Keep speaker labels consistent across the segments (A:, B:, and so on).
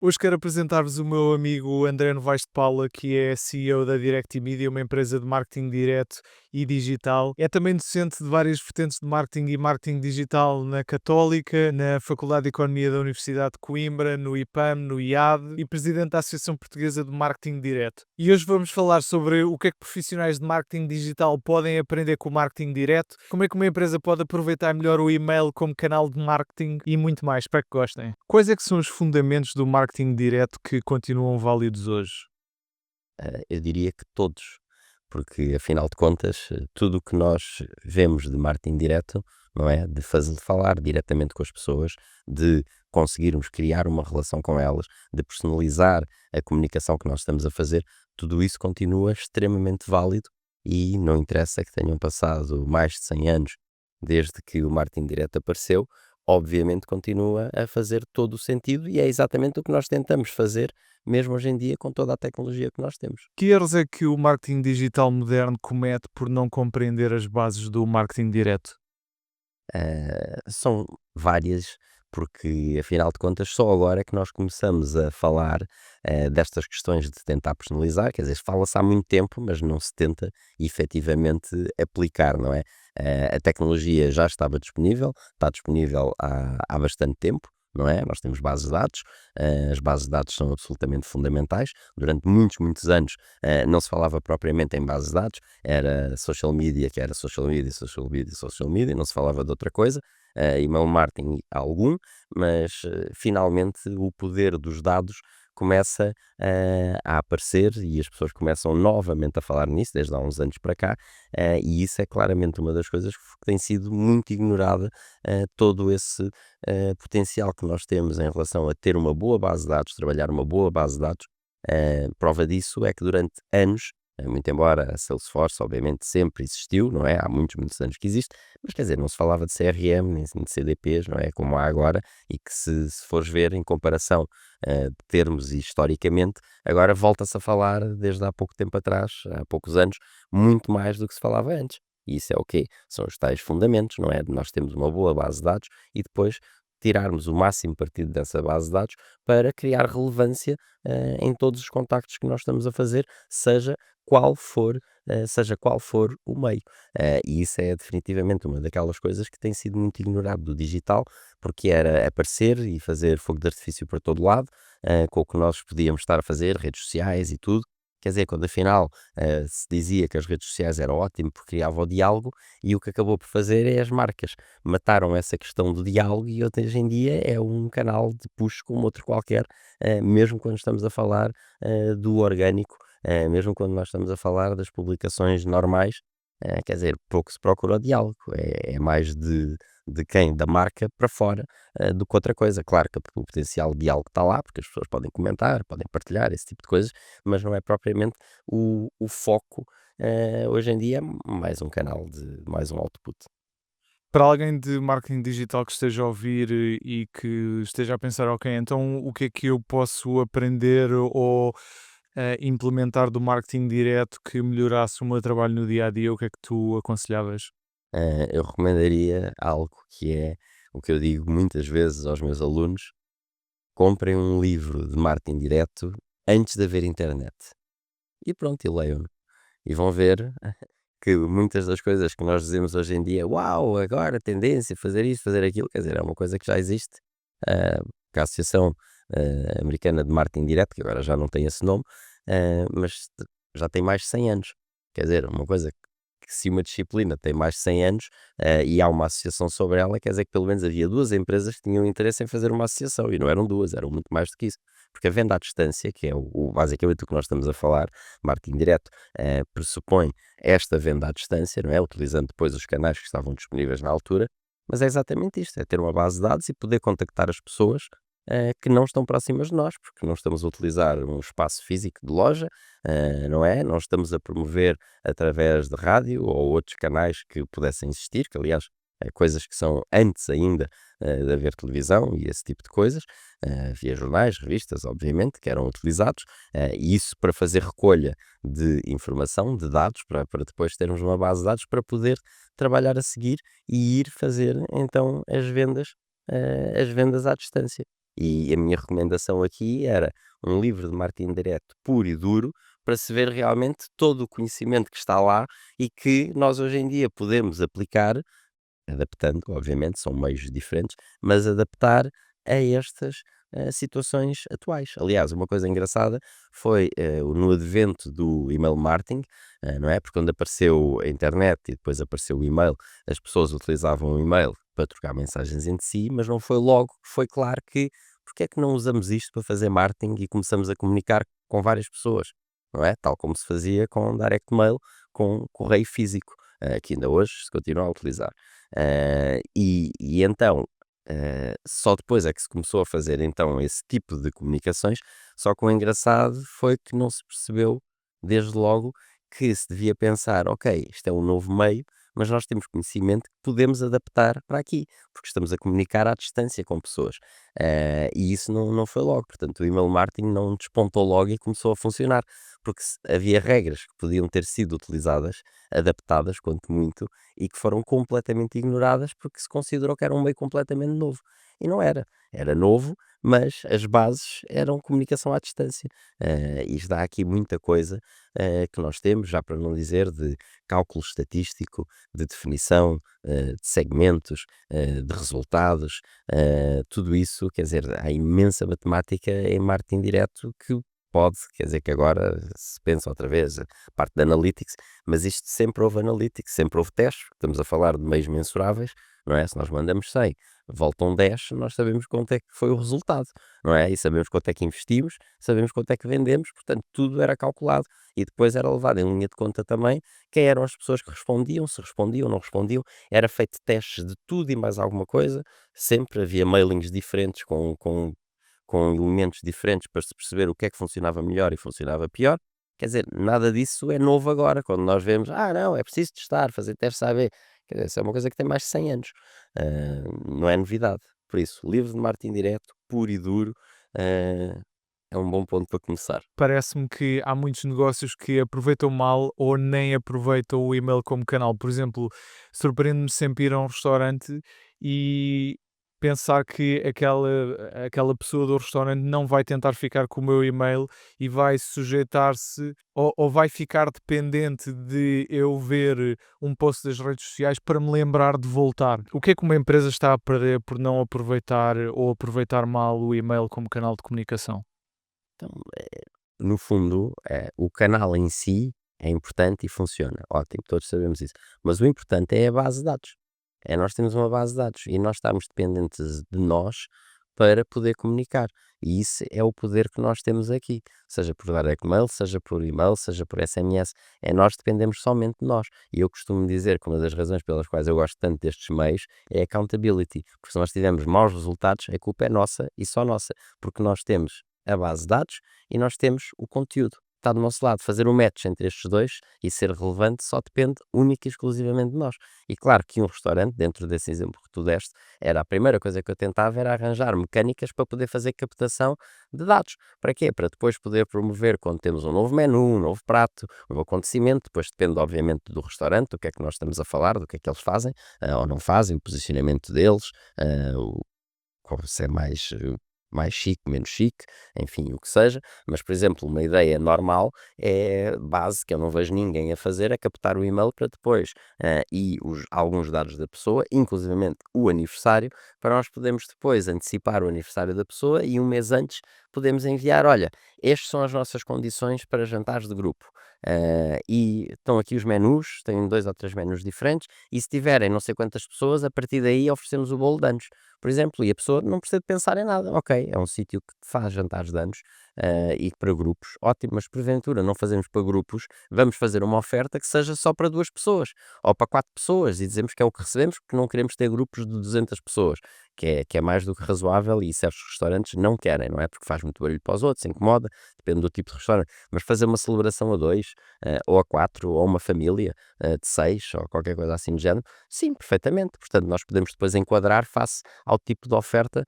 A: Hoje quero apresentar-vos o meu amigo André Novaes de Paula, que é CEO da Direct Media, uma empresa de marketing direto e digital. É também docente de várias vertentes de marketing e marketing digital na Católica, na Faculdade de Economia da Universidade de Coimbra, no IPAM, no IAD e presidente da Associação Portuguesa de Marketing Direto. E hoje vamos falar sobre o que é que profissionais de marketing digital podem aprender com o marketing direto, como é que uma empresa pode aproveitar melhor o e-mail como canal de marketing e muito mais. Espero que gostem. Quais é que são os fundamentos do marketing direto que continuam válidos hoje?
B: Eu diria que todos, porque afinal de contas, tudo o que nós vemos de marketing direto, não é? De fazer falar diretamente com as pessoas, de conseguirmos criar uma relação com elas, de personalizar a comunicação que nós estamos a fazer, tudo isso continua extremamente válido e não interessa que tenham passado mais de 100 anos desde que o marketing direto apareceu, obviamente continua a fazer todo o sentido e é exatamente o que nós tentamos fazer mesmo hoje em dia com toda a tecnologia que nós temos.
A: Que erros é que o marketing digital moderno comete por não compreender as bases do marketing direto?
B: São várias, porque afinal de contas só agora é que nós começamos a falar destas questões de tentar personalizar, quer dizer, fala-se há muito tempo, mas não se tenta efetivamente aplicar, não é? A tecnologia já estava disponível, está disponível há bastante tempo. Não é? Nós temos bases de dados, as bases de dados são absolutamente fundamentais. Durante muitos, muitos anos não se falava propriamente em bases de dados, era social media, que era social media, social media, social media, não se falava de outra coisa, email marketing algum, mas finalmente o poder dos dados começa a aparecer e as pessoas começam novamente a falar nisso, desde há uns anos para cá, e isso é claramente uma das coisas que tem sido muito ignorada, todo esse potencial que nós temos em relação a ter uma boa base de dados, trabalhar uma boa base de dados. Prova disso é que durante anos, muito embora a Salesforce obviamente sempre existiu, não é? Há muitos, muitos anos que existe, mas quer dizer, não se falava de CRM, nem de CDPs, não é? Como há agora, e que se fores ver em comparação de termos e historicamente, agora volta-se a falar desde há pouco tempo atrás, há poucos anos, muito mais do que se falava antes. E isso é o quê? São os tais fundamentos, não é? De nós temos uma boa base de dados e depois tirarmos o máximo partido dessa base de dados para criar relevância em todos os contactos que nós estamos a fazer, qual for, seja qual for o meio. E isso é definitivamente uma daquelas coisas que tem sido muito ignorado do digital, porque era aparecer e fazer fogo de artifício por todo lado, com o que nós podíamos estar a fazer, redes sociais e tudo. Quer dizer, quando afinal se dizia que as redes sociais eram ótimo porque criava o diálogo, e o que acabou por fazer é as marcas mataram essa questão do diálogo e hoje em dia é um canal de push como outro qualquer, mesmo quando estamos a falar do orgânico, mesmo quando nós estamos a falar das publicações normais, quer dizer, pouco se procura o diálogo, é mais de quem? Da marca para fora, do que outra coisa. Claro que o potencial de diálogo está lá, porque as pessoas podem comentar, podem partilhar, esse tipo de coisas, mas não é propriamente o foco. Hoje em dia é mais um canal de mais um output.
A: Para alguém de marketing digital que esteja a ouvir e que esteja a pensar, ok, então o que é que eu posso aprender ou implementar do marketing direto que melhorasse o meu trabalho no dia a dia, o que é que tu aconselhavas?
B: Eu recomendaria algo que é o que eu digo muitas vezes aos meus alunos: comprem um livro de marketing direto antes de haver internet. E pronto, e leiam-no. E vão ver que muitas das coisas que nós dizemos hoje em dia, uau, agora a tendência, fazer isto, fazer aquilo, quer dizer, é uma coisa que já existe, que a Associação Americana de Marketing Direto, que agora já não tem esse nome, mas já tem mais de 100 anos. Quer dizer, uma coisa que se uma disciplina tem mais de 100 anos e há uma associação sobre ela, quer dizer que pelo menos havia duas empresas que tinham interesse em fazer uma associação, e não eram duas, eram muito mais do que isso. Porque a venda à distância, que é basicamente o que nós estamos a falar, marketing direto, pressupõe esta venda à distância, não é? Utilizando depois os canais que estavam disponíveis na altura, mas é exatamente isto, é ter uma base de dados e poder contactar as pessoas que não estão próximas de nós, porque não estamos a utilizar um espaço físico de loja, não é? Não estamos a promover através de rádio ou outros canais que pudessem existir, que aliás, coisas que são antes ainda de haver televisão e esse tipo de coisas, havia jornais, revistas, obviamente, que eram utilizados, e isso para fazer recolha de informação, de dados, para depois termos uma base de dados para poder trabalhar a seguir e ir fazer então as vendas à distância. E a minha recomendação aqui era um livro de marketing direto puro e duro, para se ver realmente todo o conhecimento que está lá e que nós hoje em dia podemos aplicar, adaptando, obviamente, são meios diferentes, mas adaptar a estas situações atuais. Aliás, uma coisa engraçada foi no advento do email marketing, não é? Porque quando apareceu a internet e depois apareceu o e-mail, as pessoas utilizavam o e-mail para trocar mensagens entre si, mas não foi logo que foi claro que porque é que não usamos isto para fazer marketing e começamos a comunicar com várias pessoas, não é? Tal como se fazia com direct mail, com correio físico, que ainda hoje se continua a utilizar. E então, só depois é que se começou a fazer então esse tipo de comunicações, só que o engraçado foi que não se percebeu desde logo que se devia pensar, ok, isto é um novo meio, mas nós temos conhecimento que podemos adaptar para aqui, porque estamos a comunicar à distância com pessoas. E isso não foi logo, portanto o email marketing não despontou logo e começou a funcionar, porque havia regras que podiam ter sido utilizadas, adaptadas, quanto muito, e que foram completamente ignoradas porque se considerou que era um meio completamente novo. E não era. Era novo, mas as bases eram comunicação à distância. E dá aqui muita coisa que nós temos, já para não dizer de cálculo estatístico, de definição de segmentos, de resultados, tudo isso, quer dizer, há imensa matemática em marketing direto que pode, quer dizer que agora se pensa outra vez, a parte da analytics, mas isto sempre houve analytics, sempre houve testes, estamos a falar de meios mensuráveis, não é? Se nós mandamos 100, voltam 10, nós sabemos quanto é que foi o resultado, não é? E sabemos quanto é que investimos, sabemos quanto é que vendemos, portanto tudo era calculado e depois era levado em linha de conta também quem eram as pessoas que respondiam, se respondiam, não respondiam, era feito testes de tudo e mais alguma coisa, sempre havia mailings diferentes com elementos diferentes para se perceber o que é que funcionava melhor e funcionava pior. Quer dizer, nada disso é novo agora, quando nós vemos, não, é preciso testar, fazer testes A/B. Quer dizer, isso é uma coisa que tem mais de 100 anos, não é novidade. Por isso, livro de marketing direto, puro e duro, é um bom ponto para começar.
A: Parece-me que há muitos negócios que aproveitam mal ou nem aproveitam o e-mail como canal. Por exemplo, surpreende-me sempre ir a um restaurante e pensar que aquela pessoa do restaurante não vai tentar ficar com o meu e-mail e vai sujeitar-se ou vai ficar dependente de eu ver um post das redes sociais para me lembrar de voltar. O que é que uma empresa está a perder por não aproveitar ou aproveitar mal o e-mail como canal de comunicação?
B: Então, no fundo, o canal em si é importante e funciona. Ótimo, todos sabemos isso. Mas o importante é a base de dados. É nós temos uma base de dados e nós estamos dependentes de nós para poder comunicar. E isso é o poder que nós temos aqui. Seja por direct mail, seja por e-mail, seja por SMS. É nós dependemos somente de nós. E eu costumo dizer que uma das razões pelas quais eu gosto tanto destes meios é accountability. Porque se nós tivermos maus resultados, a culpa é nossa e só nossa. Porque nós temos a base de dados e nós temos o conteúdo. Está do nosso lado. Fazer o match entre estes dois e ser relevante só depende única e exclusivamente de nós. E claro que um restaurante, dentro desse exemplo que tu deste, era a primeira coisa que eu tentava era arranjar mecânicas para poder fazer captação de dados. Para quê? Para depois poder promover quando temos um novo menu, um novo prato, um novo acontecimento. Depois depende, obviamente, do restaurante, do que é que nós estamos a falar, do que é que eles fazem ou não fazem, o posicionamento deles, se é mais chique, menos chique, enfim, o que seja, mas, por exemplo, uma ideia normal é base, que eu não vejo ninguém a fazer, é captar o e-mail para depois, e alguns dados da pessoa, inclusivamente o aniversário, para nós podermos depois antecipar o aniversário da pessoa e um mês antes podemos enviar, olha, estas são as nossas condições para jantares de grupo. E estão aqui os menus, têm 2 ou 3 menus diferentes, e se tiverem não sei quantas pessoas, a partir daí oferecemos o bolo de anos por exemplo, e a pessoa não precisa de pensar em nada. Ok, é um sítio que faz jantares de anos e para grupos, ótimo, mas porventura não fazemos para grupos, vamos fazer uma oferta que seja só para 2 pessoas ou para 4 pessoas e dizemos que é o que recebemos porque não queremos ter grupos de 200 pessoas, que é mais do que razoável e certos restaurantes não querem, não é? Porque faz muito barulho para os outros, incomoda, depende do tipo de restaurante, mas fazer uma celebração a 2 ou a 4 ou uma família de 6 ou qualquer coisa assim de género, sim, perfeitamente. Portanto, nós podemos depois enquadrar face ao tipo de oferta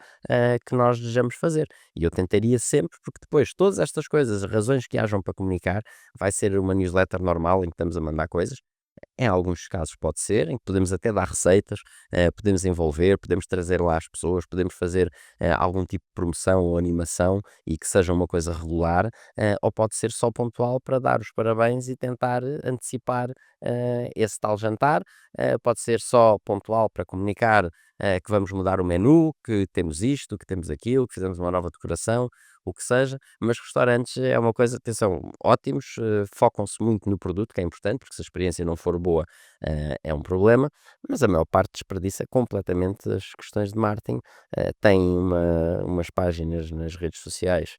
B: que nós desejamos fazer. E eu tentaria sempre, porque depois todas estas coisas, as razões que hajam para comunicar, vai ser uma newsletter normal em que estamos a mandar coisas, Em alguns casos pode ser, em que podemos até dar receitas, podemos envolver, podemos trazer lá as pessoas, podemos fazer algum tipo de promoção ou animação e que seja uma coisa regular, ou pode ser só pontual para dar os parabéns e tentar antecipar esse tal jantar. Pode ser só pontual para comunicar que vamos mudar o menu, que temos isto, que temos aquilo, que fizemos uma nova decoração, o que seja, mas restaurantes é uma coisa, atenção, ótimos, focam-se muito no produto, que é importante, porque se a experiência não for boa, é um problema, mas a maior parte desperdiça completamente as questões de marketing. Tem umas páginas nas redes sociais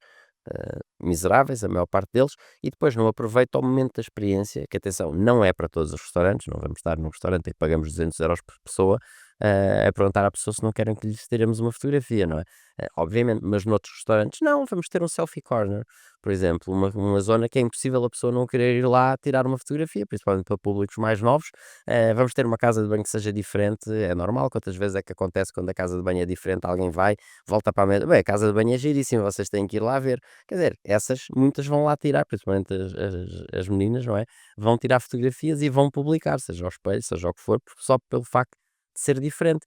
B: miseráveis, a maior parte deles, e depois não aproveita o momento da experiência, que atenção, não é para todos os restaurantes, não vamos estar num restaurante e pagamos 200 € por pessoa, a perguntar à pessoa se não querem que lhes tiremos uma fotografia, não é? Obviamente, mas noutros restaurantes, não, vamos ter um selfie corner, por exemplo, uma zona que é impossível a pessoa não querer ir lá tirar uma fotografia, principalmente para públicos mais novos. Vamos ter uma casa de banho que seja diferente, é normal. Quantas vezes é que acontece quando a casa de banho é diferente, alguém vai, volta para a mesa, bem, a casa de banho é giríssima, vocês têm que ir lá ver. Quer dizer, essas muitas vão lá tirar, principalmente as meninas, não é? Vão tirar fotografias e vão publicar, seja ao espelho, seja o que for, só pelo facto de ser diferente.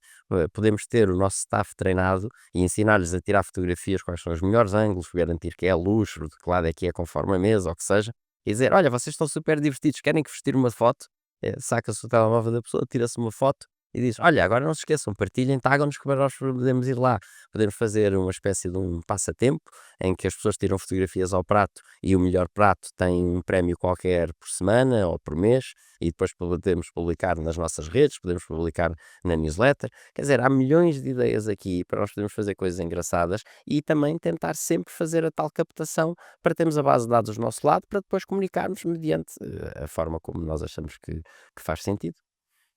B: Podemos ter o nosso staff treinado e ensinar-lhes a tirar fotografias, quais são os melhores ângulos, garantir que é a luz, de que lado é que é conforme a mesa, ou o que seja, e dizer, olha, vocês estão super divertidos, querem que vos tire uma foto? Saca-se o telemóvel da pessoa, tira-se uma foto e diz, olha, agora não se esqueçam, partilhem, tagam-nos que para nós podemos ir lá. Podemos fazer uma espécie de um passatempo, em que as pessoas tiram fotografias ao prato e o melhor prato tem um prémio qualquer por semana ou por mês, e depois podemos publicar nas nossas redes, podemos publicar na newsletter. Quer dizer, há milhões de ideias aqui para nós podermos fazer coisas engraçadas e também tentar sempre fazer a tal captação para termos a base de dados do nosso lado para depois comunicarmos mediante a forma como nós achamos que faz sentido.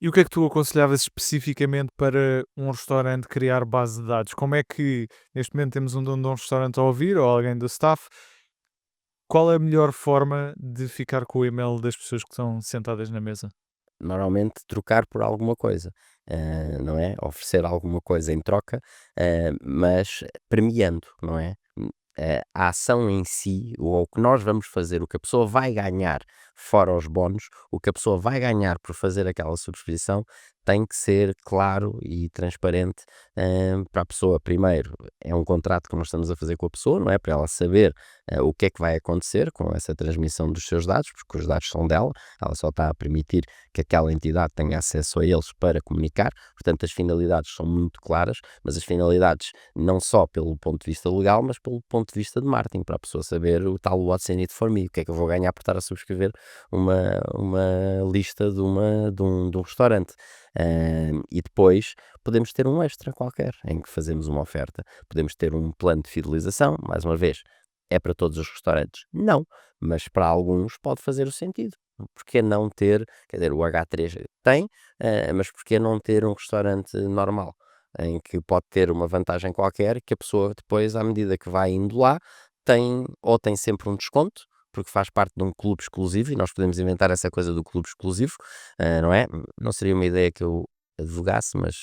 A: E o que é que tu aconselhavas especificamente para um restaurante criar base de dados? Como é que, neste momento, temos um dono de um restaurante a ouvir ou alguém do staff? Qual é a melhor forma de ficar com o e-mail das pessoas que estão sentadas na mesa?
B: Normalmente trocar por alguma coisa, não é? Oferecer alguma coisa em troca, mas premiando, não é? A ação em si, ou o que nós vamos fazer, o que a pessoa vai ganhar, fora os bónus, o que a pessoa vai ganhar por fazer aquela subscrição, tem que ser claro e transparente, para a pessoa. Primeiro, é um contrato que nós estamos a fazer com a pessoa, não é? Para ela saber, o que é que vai acontecer com essa transmissão dos seus dados, porque os dados são dela, ela só está a permitir que aquela entidade tenha acesso a eles para comunicar. Portanto, as finalidades são muito claras, mas as finalidades não só pelo ponto de vista legal, mas pelo ponto de vista de marketing, para a pessoa saber o tal what's in it for me, o que é que eu vou ganhar por estar a subscrever uma lista de um restaurante. E depois podemos ter um extra qualquer, em que fazemos uma oferta. Podemos ter um plano de fidelização, mais uma vez, é para todos os restaurantes? Não, mas para alguns pode fazer o sentido. Porque não ter, quer dizer, o H3 tem, mas porque não ter um restaurante normal, em que pode ter uma vantagem qualquer, que a pessoa depois, à medida que vai indo lá, tem sempre um desconto, porque faz parte de um clube exclusivo, e nós podemos inventar essa coisa do clube exclusivo, não é? Não seria uma ideia que eu advogasse, mas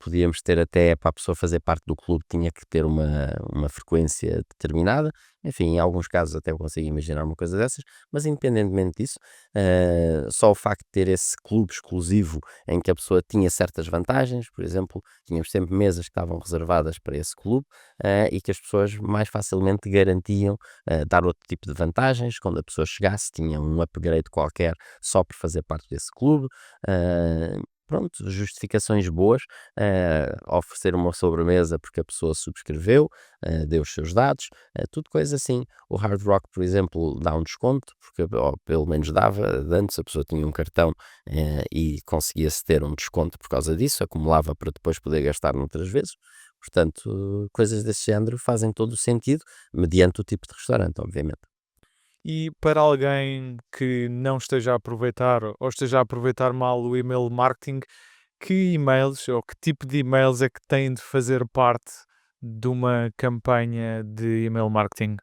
B: podíamos ter até para a pessoa fazer parte do clube, tinha que ter uma frequência determinada. Enfim, em alguns casos até eu consigo imaginar uma coisa dessas, mas independentemente disso, só o facto de ter esse clube exclusivo em que a pessoa tinha certas vantagens, por exemplo, tínhamos sempre mesas que estavam reservadas para esse clube, e que as pessoas mais facilmente garantiam dar outro tipo de vantagens. Quando a pessoa chegasse, tinha um upgrade qualquer só por fazer parte desse clube. Pronto, justificações boas, oferecer uma sobremesa porque a pessoa subscreveu, deu os seus dados, tudo coisa assim. O Hard Rock, por exemplo, dá um desconto, porque, ou pelo menos dava, antes a pessoa tinha um cartão, e conseguia-se ter um desconto por causa disso, acumulava para depois poder gastar noutras vezes. Portanto, coisas desse género fazem todo o sentido, mediante o tipo de restaurante, obviamente.
A: E para alguém que não esteja a aproveitar ou esteja a aproveitar mal o e-mail marketing, que e-mails ou que tipo de e-mails é que têm de fazer parte de uma campanha de e-mail marketing?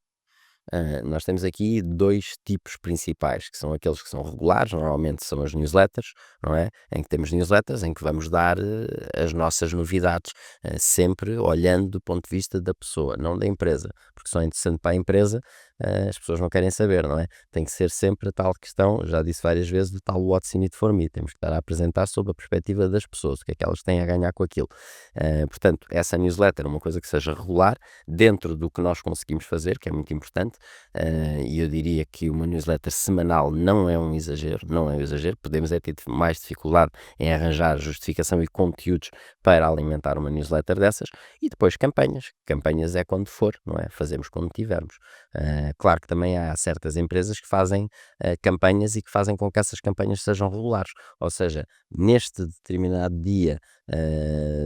B: Nós temos aqui dois tipos principais, que são aqueles que são regulares, normalmente são as newsletters, não é? Em que temos newsletters em que vamos dar as nossas novidades, sempre olhando do ponto de vista da pessoa, não da empresa, porque só é interessante para a empresa as pessoas não querem saber, não é? Tem que ser sempre a tal questão, já disse várias vezes, do tal what's in it for me. Temos que estar a apresentar sob a perspectiva das pessoas, o que é que elas têm a ganhar com aquilo. Portanto, essa newsletter é uma coisa que seja regular, dentro do que nós conseguimos fazer, que é muito importante, e eu diria que uma newsletter semanal não é um exagero, não é um exagero. Podemos é ter mais dificuldade em arranjar justificação e conteúdos para alimentar uma newsletter dessas. E depois campanhas é quando for, não é? Fazemos quando tivermos. Claro que também há certas empresas que fazem campanhas e que fazem com que essas campanhas sejam regulares, ou seja, neste determinado dia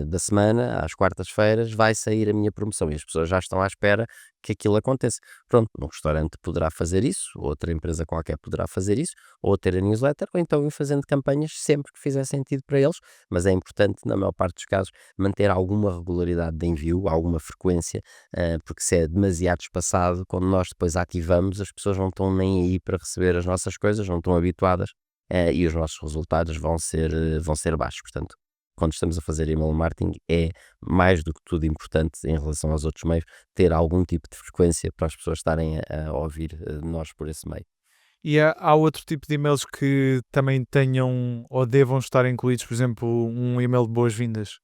B: da semana, às quartas-feiras, vai sair a minha promoção e as pessoas já estão à espera que aquilo aconteça. Pronto, um restaurante poderá fazer isso, outra empresa qualquer poderá fazer isso, ou ter a newsletter, ou então ir fazendo campanhas sempre que fizer sentido para eles, mas é importante, na maior parte dos casos, manter alguma regularidade de envio, alguma frequência, porque se é demasiado espaçado, quando nós depois ativamos, as pessoas não estão nem aí para receber as nossas coisas, não estão habituadas, e os nossos resultados vão ser baixos. Portanto, quando estamos a fazer email marketing, é mais do que tudo importante em relação aos outros meios, ter algum tipo de frequência para as pessoas estarem a ouvir nós por esse meio.
A: E há outro tipo de e-mails que também tenham ou devam estar incluídos, por exemplo, um e-mail de boas-vindas?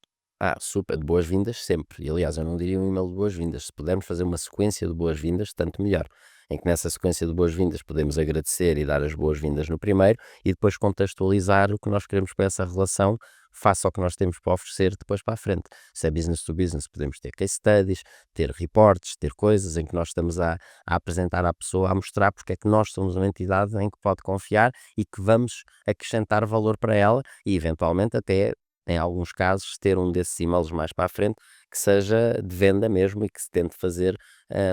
B: Super, de boas-vindas sempre. E aliás, eu não diria um e-mail de boas-vindas. Se pudermos fazer uma sequência de boas-vindas, tanto melhor. Em que nessa sequência de boas-vindas podemos agradecer e dar as boas-vindas no primeiro e depois contextualizar o que nós queremos para essa relação face ao que nós temos para oferecer depois para a frente. Se é business to business, podemos ter case studies, ter reports, ter coisas em que nós estamos a apresentar à pessoa, a mostrar porque é que nós somos uma entidade em que pode confiar e que vamos acrescentar valor para ela e eventualmente até em alguns casos, ter um desses e-mails mais para a frente que seja de venda mesmo e que se tente fazer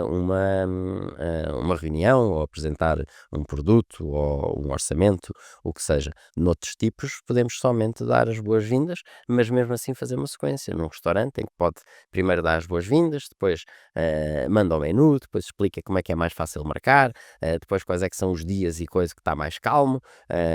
B: uma reunião ou apresentar um produto ou um orçamento, o que seja. Noutros tipos, podemos somente dar as boas-vindas, mas mesmo assim fazer uma sequência. Num restaurante, em que pode primeiro dar as boas-vindas, depois manda o menu, depois explica como é que é mais fácil marcar, depois quais é que são os dias e coisa que está mais calmo,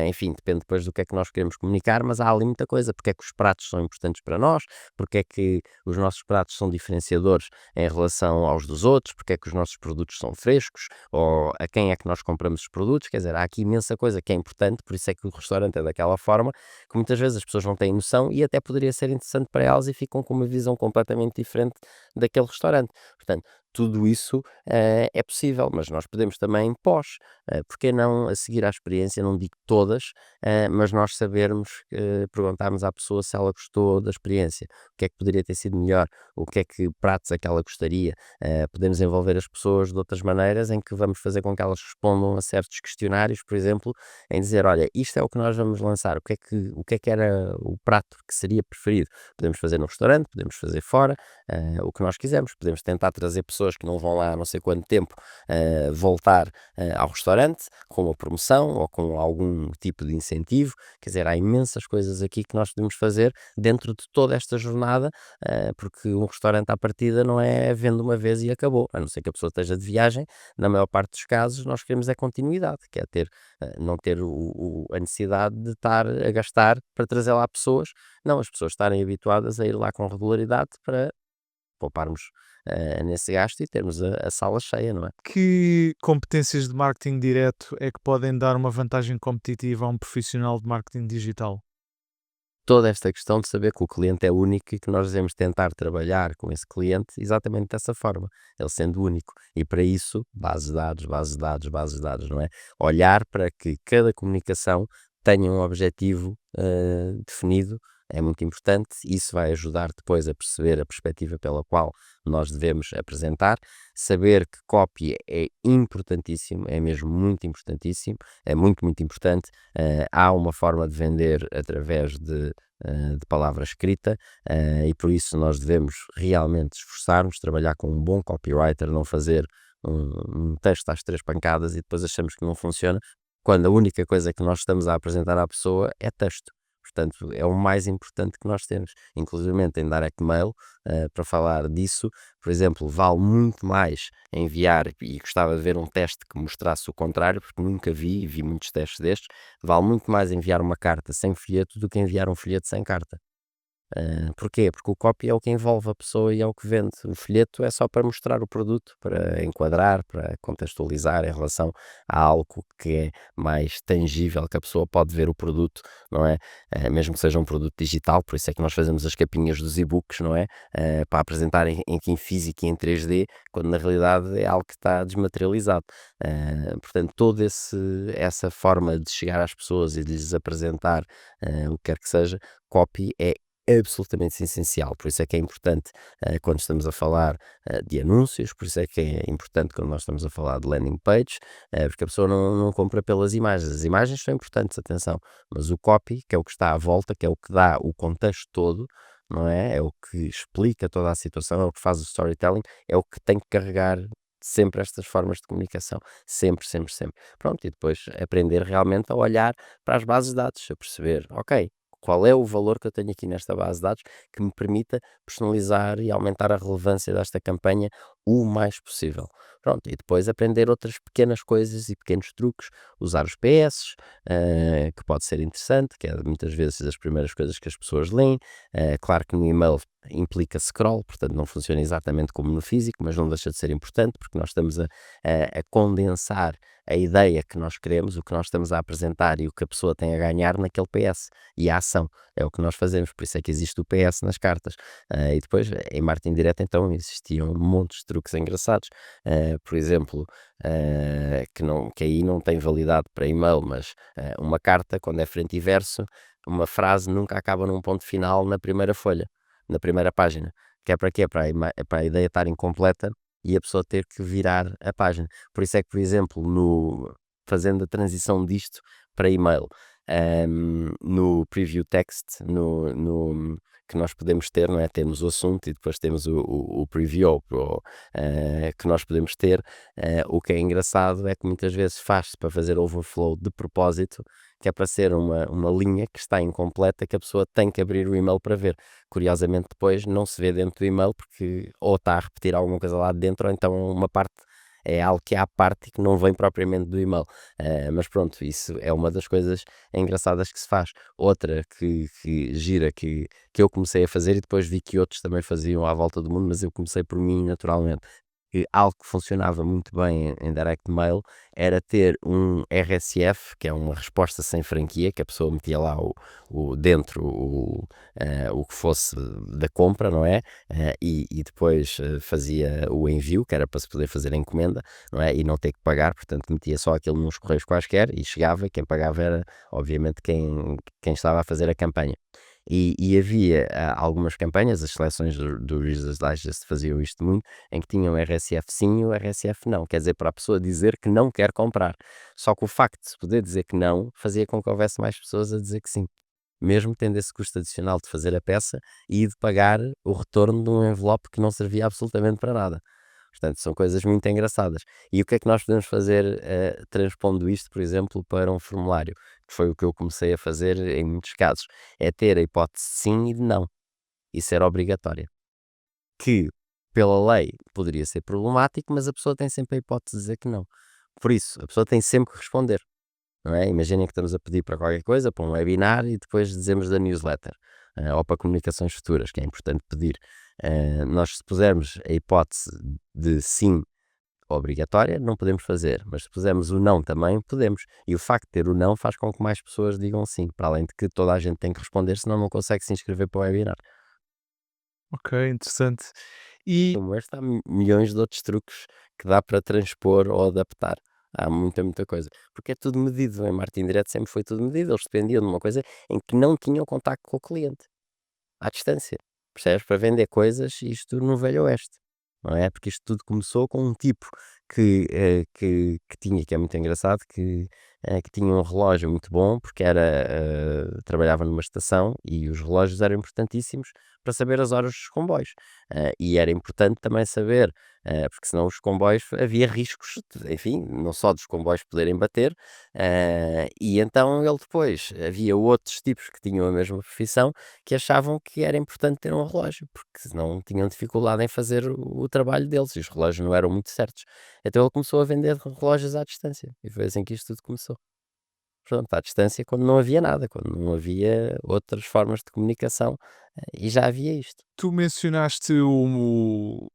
B: enfim, depende depois do que é que nós queremos comunicar, mas há ali muita coisa, porque é que os pratos são importantes para nós, porque é que os nossos pratos são diferenciadores em relação aos dos outros, porque é que os nossos produtos são frescos, ou a quem é que nós compramos os produtos, quer dizer, há aqui imensa coisa que é importante, por isso é que o restaurante é daquela forma, que muitas vezes as pessoas não têm noção e até poderia ser interessante para elas e ficam com uma visão completamente diferente daquele restaurante. Portanto, tudo isso é possível, mas nós podemos também pós, porque não a seguir à experiência, não digo todas, mas nós sabermos, perguntarmos à pessoa se ela gostou da experiência, o que é que poderia ter sido melhor, o que é que pratos é que ela gostaria, podemos envolver as pessoas de outras maneiras em que vamos fazer com que elas respondam a certos questionários, por exemplo, em dizer, olha, isto é o que nós vamos lançar, o que é que era o prato que seria preferido? Podemos fazer no restaurante, podemos fazer fora, o que nós quisermos, podemos tentar trazer pessoas que não vão lá há não sei quanto tempo, voltar ao restaurante com uma promoção ou com algum tipo de incentivo, quer dizer, há imensas coisas aqui que nós podemos fazer dentro de toda esta jornada, porque um restaurante à partida não é vende uma vez e acabou, a não ser que a pessoa esteja de viagem, na maior parte dos casos nós queremos é continuidade, que é ter, não ter a necessidade de estar a gastar para trazer lá pessoas, não, as pessoas estarem habituadas a ir lá com regularidade para pouparmos nesse gasto e termos a sala cheia, não é?
A: Que competências de marketing direto é que podem dar uma vantagem competitiva a um profissional de marketing digital?
B: Toda esta questão de saber que o cliente é único e que nós devemos tentar trabalhar com esse cliente exatamente dessa forma, ele sendo único. E para isso, bases de dados, bases de dados, bases de dados, não é? Olhar para que cada comunicação tenha um objetivo definido é muito importante. Isso vai ajudar depois a perceber a perspectiva pela qual nós devemos apresentar. Saber que copy é importantíssimo, é mesmo muito importantíssimo, é muito, muito importante. Há uma forma de vender através de palavra escrita, e por isso nós devemos realmente esforçar-nos, trabalhar com um bom copywriter, não fazer um texto às três pancadas e depois achamos que não funciona, quando a única coisa que nós estamos a apresentar à pessoa é texto. Portanto, é o mais importante que nós temos, inclusivamente em direct mail, para falar disso, por exemplo, vale muito mais enviar, e gostava de ver um teste que mostrasse o contrário, porque nunca vi muitos testes destes, vale muito mais enviar uma carta sem folheto do que enviar um folheto sem carta. Porquê? Porque o copy é o que envolve a pessoa e é o que vende. O folheto é só para mostrar o produto, para enquadrar, para contextualizar em relação a algo que é mais tangível, que a pessoa pode ver o produto, não é? Mesmo que seja um produto digital, por isso é que nós fazemos as capinhas dos e-books, não é? Para apresentar em físico e em 3D, quando na realidade é algo que está desmaterializado. Portanto, toda essa forma de chegar às pessoas e de lhes apresentar o que quer que seja, copy é absolutamente essencial. Por isso é que é importante quando estamos a falar de anúncios, por isso é que é importante quando nós estamos a falar de landing page, porque a pessoa não compra pelas imagens. As imagens são importantes, atenção, mas o copy, que é o que está à volta, que é o que dá o contexto todo, não é? É o que explica toda a situação, é o que faz o storytelling, é o que tem que carregar sempre estas formas de comunicação, sempre, sempre, sempre. Pronto, e depois aprender realmente a olhar para as bases de dados, a perceber, ok, qual é o valor que eu tenho aqui nesta base de dados que me permita personalizar e aumentar a relevância desta campanha o mais possível. Pronto, e depois aprender outras pequenas coisas e pequenos truques, usar os PS, que pode ser interessante, que é muitas vezes as primeiras coisas que as pessoas leem. Claro que no e-mail implica scroll, portanto não funciona exatamente como no físico, mas não deixa de ser importante porque nós estamos a condensar a ideia que nós queremos, o que nós estamos a apresentar e o que a pessoa tem a ganhar naquele PS e a ação. É o que nós fazemos, por isso é que existe o PS nas cartas. E depois, em marketing direto, então, existiam montes de truques engraçados. Por exemplo, que aí não tem validade para e-mail, mas uma carta, quando é frente e verso, uma frase nunca acaba num ponto final na primeira folha, na primeira página. Que é para quê? Para a ideia estar incompleta e a pessoa ter que virar a página. Por isso é que, por exemplo, fazendo a transição disto para e-mail, no preview text, que nós podemos ter, não é? Temos o assunto e depois temos o preview que nós podemos ter. O que é engraçado é que muitas vezes faz-se para fazer overflow de propósito, que é para ser uma linha que está incompleta, que a pessoa tem que abrir o e-mail para ver. Curiosamente, depois não se vê dentro do e-mail porque ou está a repetir alguma coisa lá dentro, ou então uma parte é algo que é à parte e que não vem propriamente do e-mail. Mas pronto, isso é uma das coisas engraçadas que se faz. Outra que gira, que eu comecei a fazer e depois vi que outros também faziam à volta do mundo, mas eu comecei por mim naturalmente. Que algo que funcionava muito bem em direct mail era ter um RSF, que é uma resposta sem franquia, que a pessoa metia lá dentro o que fosse da compra, não é? E depois fazia o envio, que era para se poder fazer a encomenda, não é? E não ter que pagar, portanto metia só aquilo nos correios quaisquer e chegava, e quem pagava era obviamente quem estava a fazer a campanha. E havia algumas campanhas, as seleções do Reader's Digest faziam isto muito, em que tinham RSF sim e o RSF não, quer dizer, para a pessoa dizer que não quer comprar. Só que o facto de se poder dizer que não, fazia com que houvesse mais pessoas a dizer que sim. Mesmo tendo esse custo adicional de fazer a peça e de pagar o retorno de um envelope que não servia absolutamente para nada. Portanto, são coisas muito engraçadas. E o que é que nós podemos fazer, transpondo isto, por exemplo, para um formulário? Que foi o que eu comecei a fazer em muitos casos. É ter a hipótese de sim e de não. Isso era obrigatório. Que, pela lei, poderia ser problemático, mas a pessoa tem sempre a hipótese de dizer que não. Por isso, a pessoa tem sempre que responder. Não é? Imaginem que estamos a pedir para qualquer coisa, para um webinar, e depois dizemos da newsletter, ou para comunicações futuras, que é importante pedir. Nós, se pusermos a hipótese de sim obrigatória, não podemos fazer, mas se pusermos o não também, podemos. E o facto de ter o não faz com que mais pessoas digam sim, para além de que toda a gente tem que responder, senão não consegue se inscrever para o webinar.
A: Ok, interessante. E
B: Como este, há milhões de outros truques que dá para transpor ou adaptar. Há muita, muita coisa. Porque é tudo medido. Em marketing direto sempre foi tudo medido. Eles dependiam de uma coisa em que não tinham contacto com o cliente, à distância. Percebes? Para vender coisas, isto no Velho Oeste. Não é? Porque isto tudo começou com um tipo que tinha, que é muito engraçado, que tinha um relógio muito bom, porque trabalhava numa estação e os relógios eram importantíssimos para saber as horas dos comboios. E era importante também saber, porque senão os comboios havia riscos, enfim, não só dos comboios poderem bater, e então ele depois, havia outros tipos que tinham a mesma profissão que achavam que era importante ter um relógio, porque senão tinham dificuldade em fazer o trabalho deles e os relógios não eram muito certos. Então ele começou a vender relógios à distância e foi assim que isto tudo começou. portanto, à distância, quando não havia nada, quando não havia outras formas de comunicação, e já havia isto.
A: Tu mencionaste o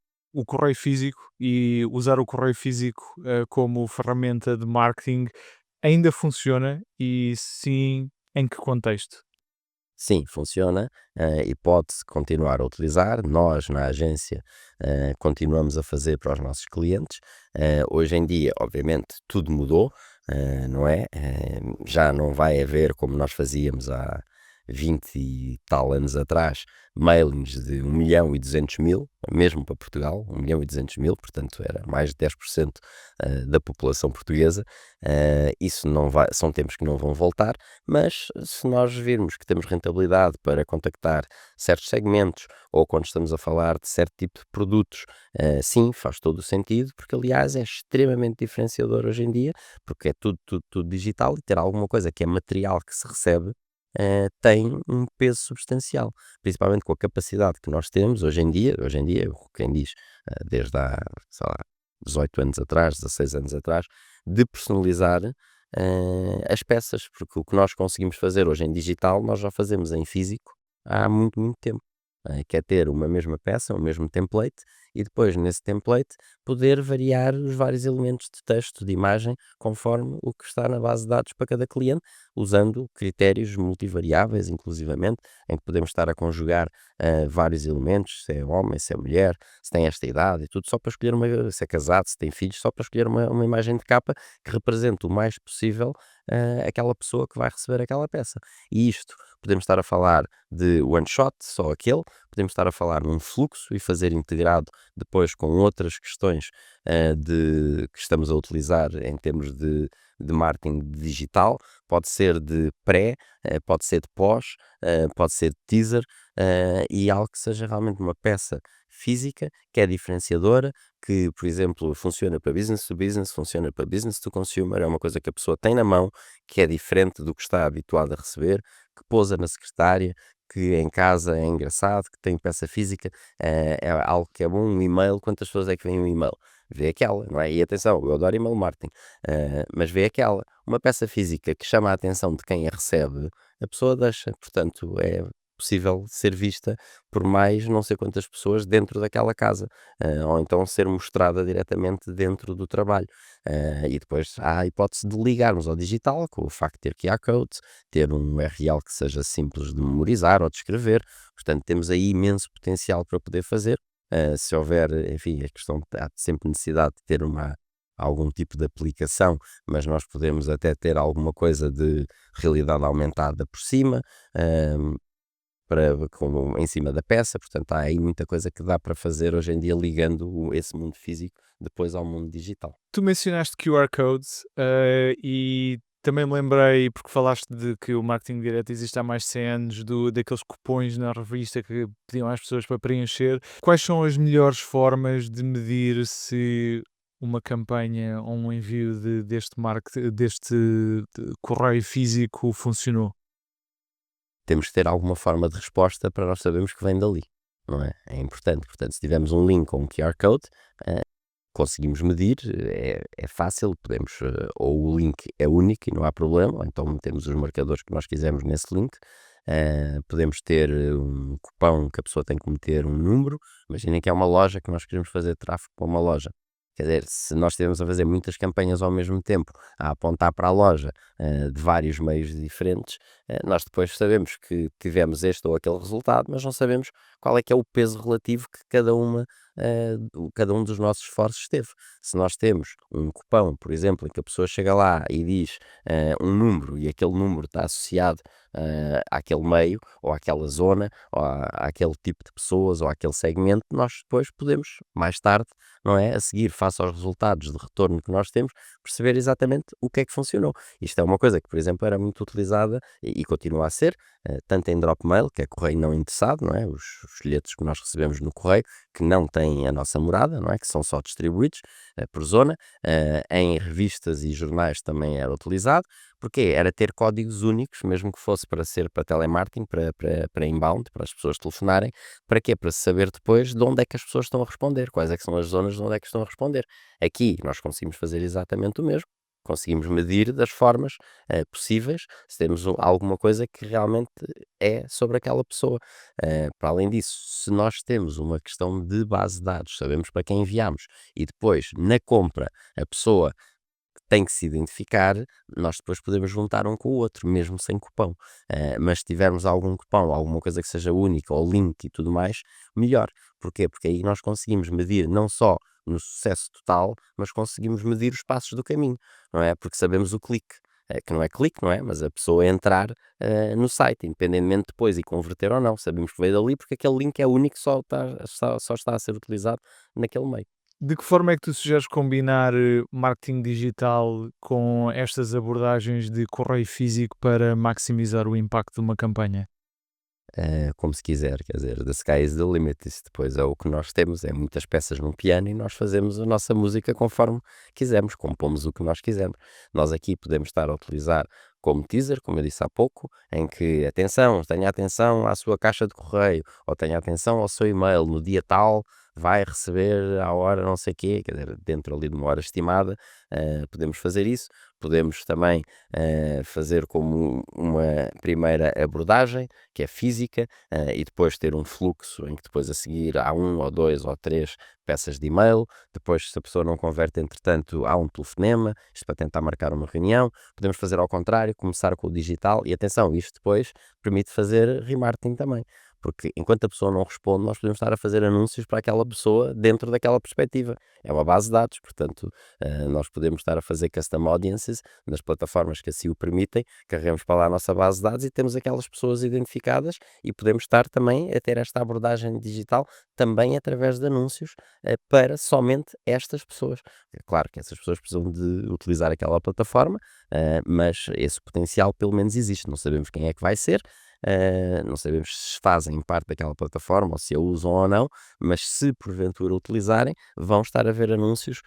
A: correio físico e usar o correio físico, como ferramenta de marketing ainda funciona e sim, em que contexto?
B: Sim, funciona, e pode-se continuar a utilizar. Nós, na agência, continuamos a fazer para os nossos clientes. Hoje em dia, obviamente, tudo mudou, não é? Já não vai haver como nós fazíamos há 20 e tal anos atrás, mailings de 1.200.000, mesmo para Portugal, 1.200.000, portanto era mais de 10% da população portuguesa. Isso não vai, são tempos que não vão voltar, mas se nós virmos que temos rentabilidade para contactar certos segmentos ou quando estamos a falar de certo tipo de produtos, sim, faz todo o sentido, porque aliás é extremamente diferenciador hoje em dia, porque é tudo, tudo, tudo digital e ter alguma coisa que é material que se recebe. Tem um peso substancial, principalmente com a capacidade que nós temos hoje em dia, quem diz, desde há, sei lá, 18 anos atrás, 16 anos atrás, de personalizar as peças, porque o que nós conseguimos fazer hoje em digital, nós já fazemos em físico há muito, muito tempo. Que é ter uma mesma peça, o mesmo template, e depois nesse template poder variar os vários elementos de texto, de imagem, conforme o que está na base de dados para cada cliente, usando critérios multivariáveis, inclusivamente, em que podemos estar a conjugar vários elementos, se é homem, se é mulher, se tem esta idade e tudo, só para escolher uma, se é casado, se tem filhos, só para escolher uma imagem de capa que represente o mais possível aquela pessoa que vai receber aquela peça. E isto, podemos estar a falar de one shot, só aquele, podemos estar a falar num fluxo e fazer integrado depois com outras questões que estamos a utilizar em termos de marketing digital, pode ser de pré, pode ser de pós, pode ser de teaser, e algo que seja realmente uma peça física, que é diferenciadora, que, por exemplo, funciona para business to business, funciona para business to consumer, é uma coisa que a pessoa tem na mão, que é diferente do que está habituado a receber, que pousa na secretária, que em casa é engraçado, que tem peça física, é algo que é bom. Um e-mail, quantas pessoas é que vem um e-mail? Vê aquela, não é? E atenção, eu adoro e-mail marketing, mas vê aquela. Uma peça física que chama a atenção de quem a recebe, a pessoa deixa. Portanto, é possível ser vista por mais não sei quantas pessoas dentro daquela casa, ou então ser mostrada diretamente dentro do trabalho. E depois há a hipótese de ligarmos ao digital, com o facto de ter QR codes, ter um URL que seja simples de memorizar ou de escrever. Portanto, temos aí imenso potencial para poder fazer. Se houver, enfim, a questão há sempre necessidade de ter algum tipo de aplicação, mas nós podemos até ter alguma coisa de realidade aumentada por cima, hum, como em cima da peça. Portanto, há aí muita coisa que dá para fazer hoje em dia ligando esse mundo físico depois ao mundo digital.
A: Tu mencionaste QR codes, e também me lembrei, porque falaste de que o marketing direto existe há mais de 100 anos, daqueles cupons na revista que pediam às pessoas para preencher. Quais são as melhores formas de medir se uma campanha ou um envio deste correio físico funcionou?
B: Temos que ter alguma forma de resposta para nós sabermos que vem dali, não é? É importante. Portanto, se tivermos um link ou um QR code, conseguimos medir, é fácil, podemos, ou o link é único e não há problema, ou então metemos os marcadores que nós quisermos nesse link. Podemos ter um cupão que a pessoa tem que meter um número. Imaginem que é uma loja que nós queremos fazer tráfego para uma loja. Quer dizer, se nós estivermos a fazer muitas campanhas ao mesmo tempo, a apontar para a loja de vários meios diferentes, nós depois sabemos que tivemos este ou aquele resultado, mas não sabemos qual é que é o peso relativo que cada um dos nossos esforços teve. Se nós temos um cupão, por exemplo, em que a pessoa chega lá e diz um número e aquele número está associado àquele meio, ou àquela zona, ou àquele tipo de pessoas, ou àquele segmento, nós depois podemos, mais tarde, não é? A seguir, face aos resultados de retorno que nós temos, perceber exatamente o que é que funcionou. Isto é uma coisa que, por exemplo, era muito utilizada e continua a ser, tanto em drop mail, que é correio não endereçado, não é? Os folhetos que nós recebemos no correio, que não têm a nossa morada, não é? Que são só distribuídos por zona. Em revistas e jornais também era utilizado. Porquê? Era ter códigos únicos, mesmo que fosse para ser para telemarketing, para inbound, para as pessoas telefonarem. Para quê? Para saber depois de onde é que as pessoas estão a responder, quais é que são as zonas de onde é que estão a responder. Aqui nós conseguimos fazer exatamente o mesmo. Conseguimos medir das formas, possíveis, se temos alguma coisa que realmente é sobre aquela pessoa. Para além disso, se nós temos uma questão de base de dados, sabemos para quem enviamos e depois na compra a pessoa tem que se identificar, nós depois podemos juntar um com o outro, mesmo sem cupom. Mas se tivermos algum cupom, alguma coisa que seja única, ou link e tudo mais, melhor. Porquê? Porque aí nós conseguimos medir não só no sucesso total, mas conseguimos medir os passos do caminho, não é? Porque sabemos o clique. Que não é clique, não é? Mas a pessoa entrar no site, independentemente depois e converter ou não. Sabemos que veio dali porque aquele link é único, só está a ser utilizado naquele meio.
A: De que forma é que tu sugeres combinar marketing digital com estas abordagens de correio físico para maximizar o impacto de uma campanha?
B: Como se quiser, quer dizer, the sky is the limit, isso depois é o que nós temos, é muitas peças num piano e nós fazemos a nossa música conforme quisermos, compomos o que nós quisermos. Nós aqui podemos estar a utilizar como teaser, como eu disse há pouco, em que atenção, tenha atenção à sua caixa de correio, ou tenha atenção ao seu e-mail, no dia tal vai receber à hora não sei quê, quer dizer, dentro ali de uma hora estimada, podemos fazer isso. Podemos também fazer como uma primeira abordagem, que é física, e depois ter um fluxo em que depois a seguir há um ou dois ou três peças de e-mail, depois se a pessoa não converte entretanto há um telefonema, isto para tentar marcar uma reunião, podemos fazer ao contrário, começar com o digital e atenção, isto depois permite fazer remarketing também, porque enquanto a pessoa não responde nós podemos estar a fazer anúncios para aquela pessoa dentro daquela perspectiva, é uma base de dados, portanto nós podemos estar a fazer custom audiences nas plataformas que assim o permitem, carregamos para lá a nossa base de dados e temos aquelas pessoas identificadas e podemos estar também a ter esta abordagem digital também através de anúncios para somente estas pessoas. É claro que essas pessoas precisam de utilizar aquela plataforma, mas esse potencial pelo menos existe. Não sabemos quem é que vai ser, não sabemos se fazem parte daquela plataforma ou se a usam ou não, mas se porventura utilizarem, vão estar a ver anúncios,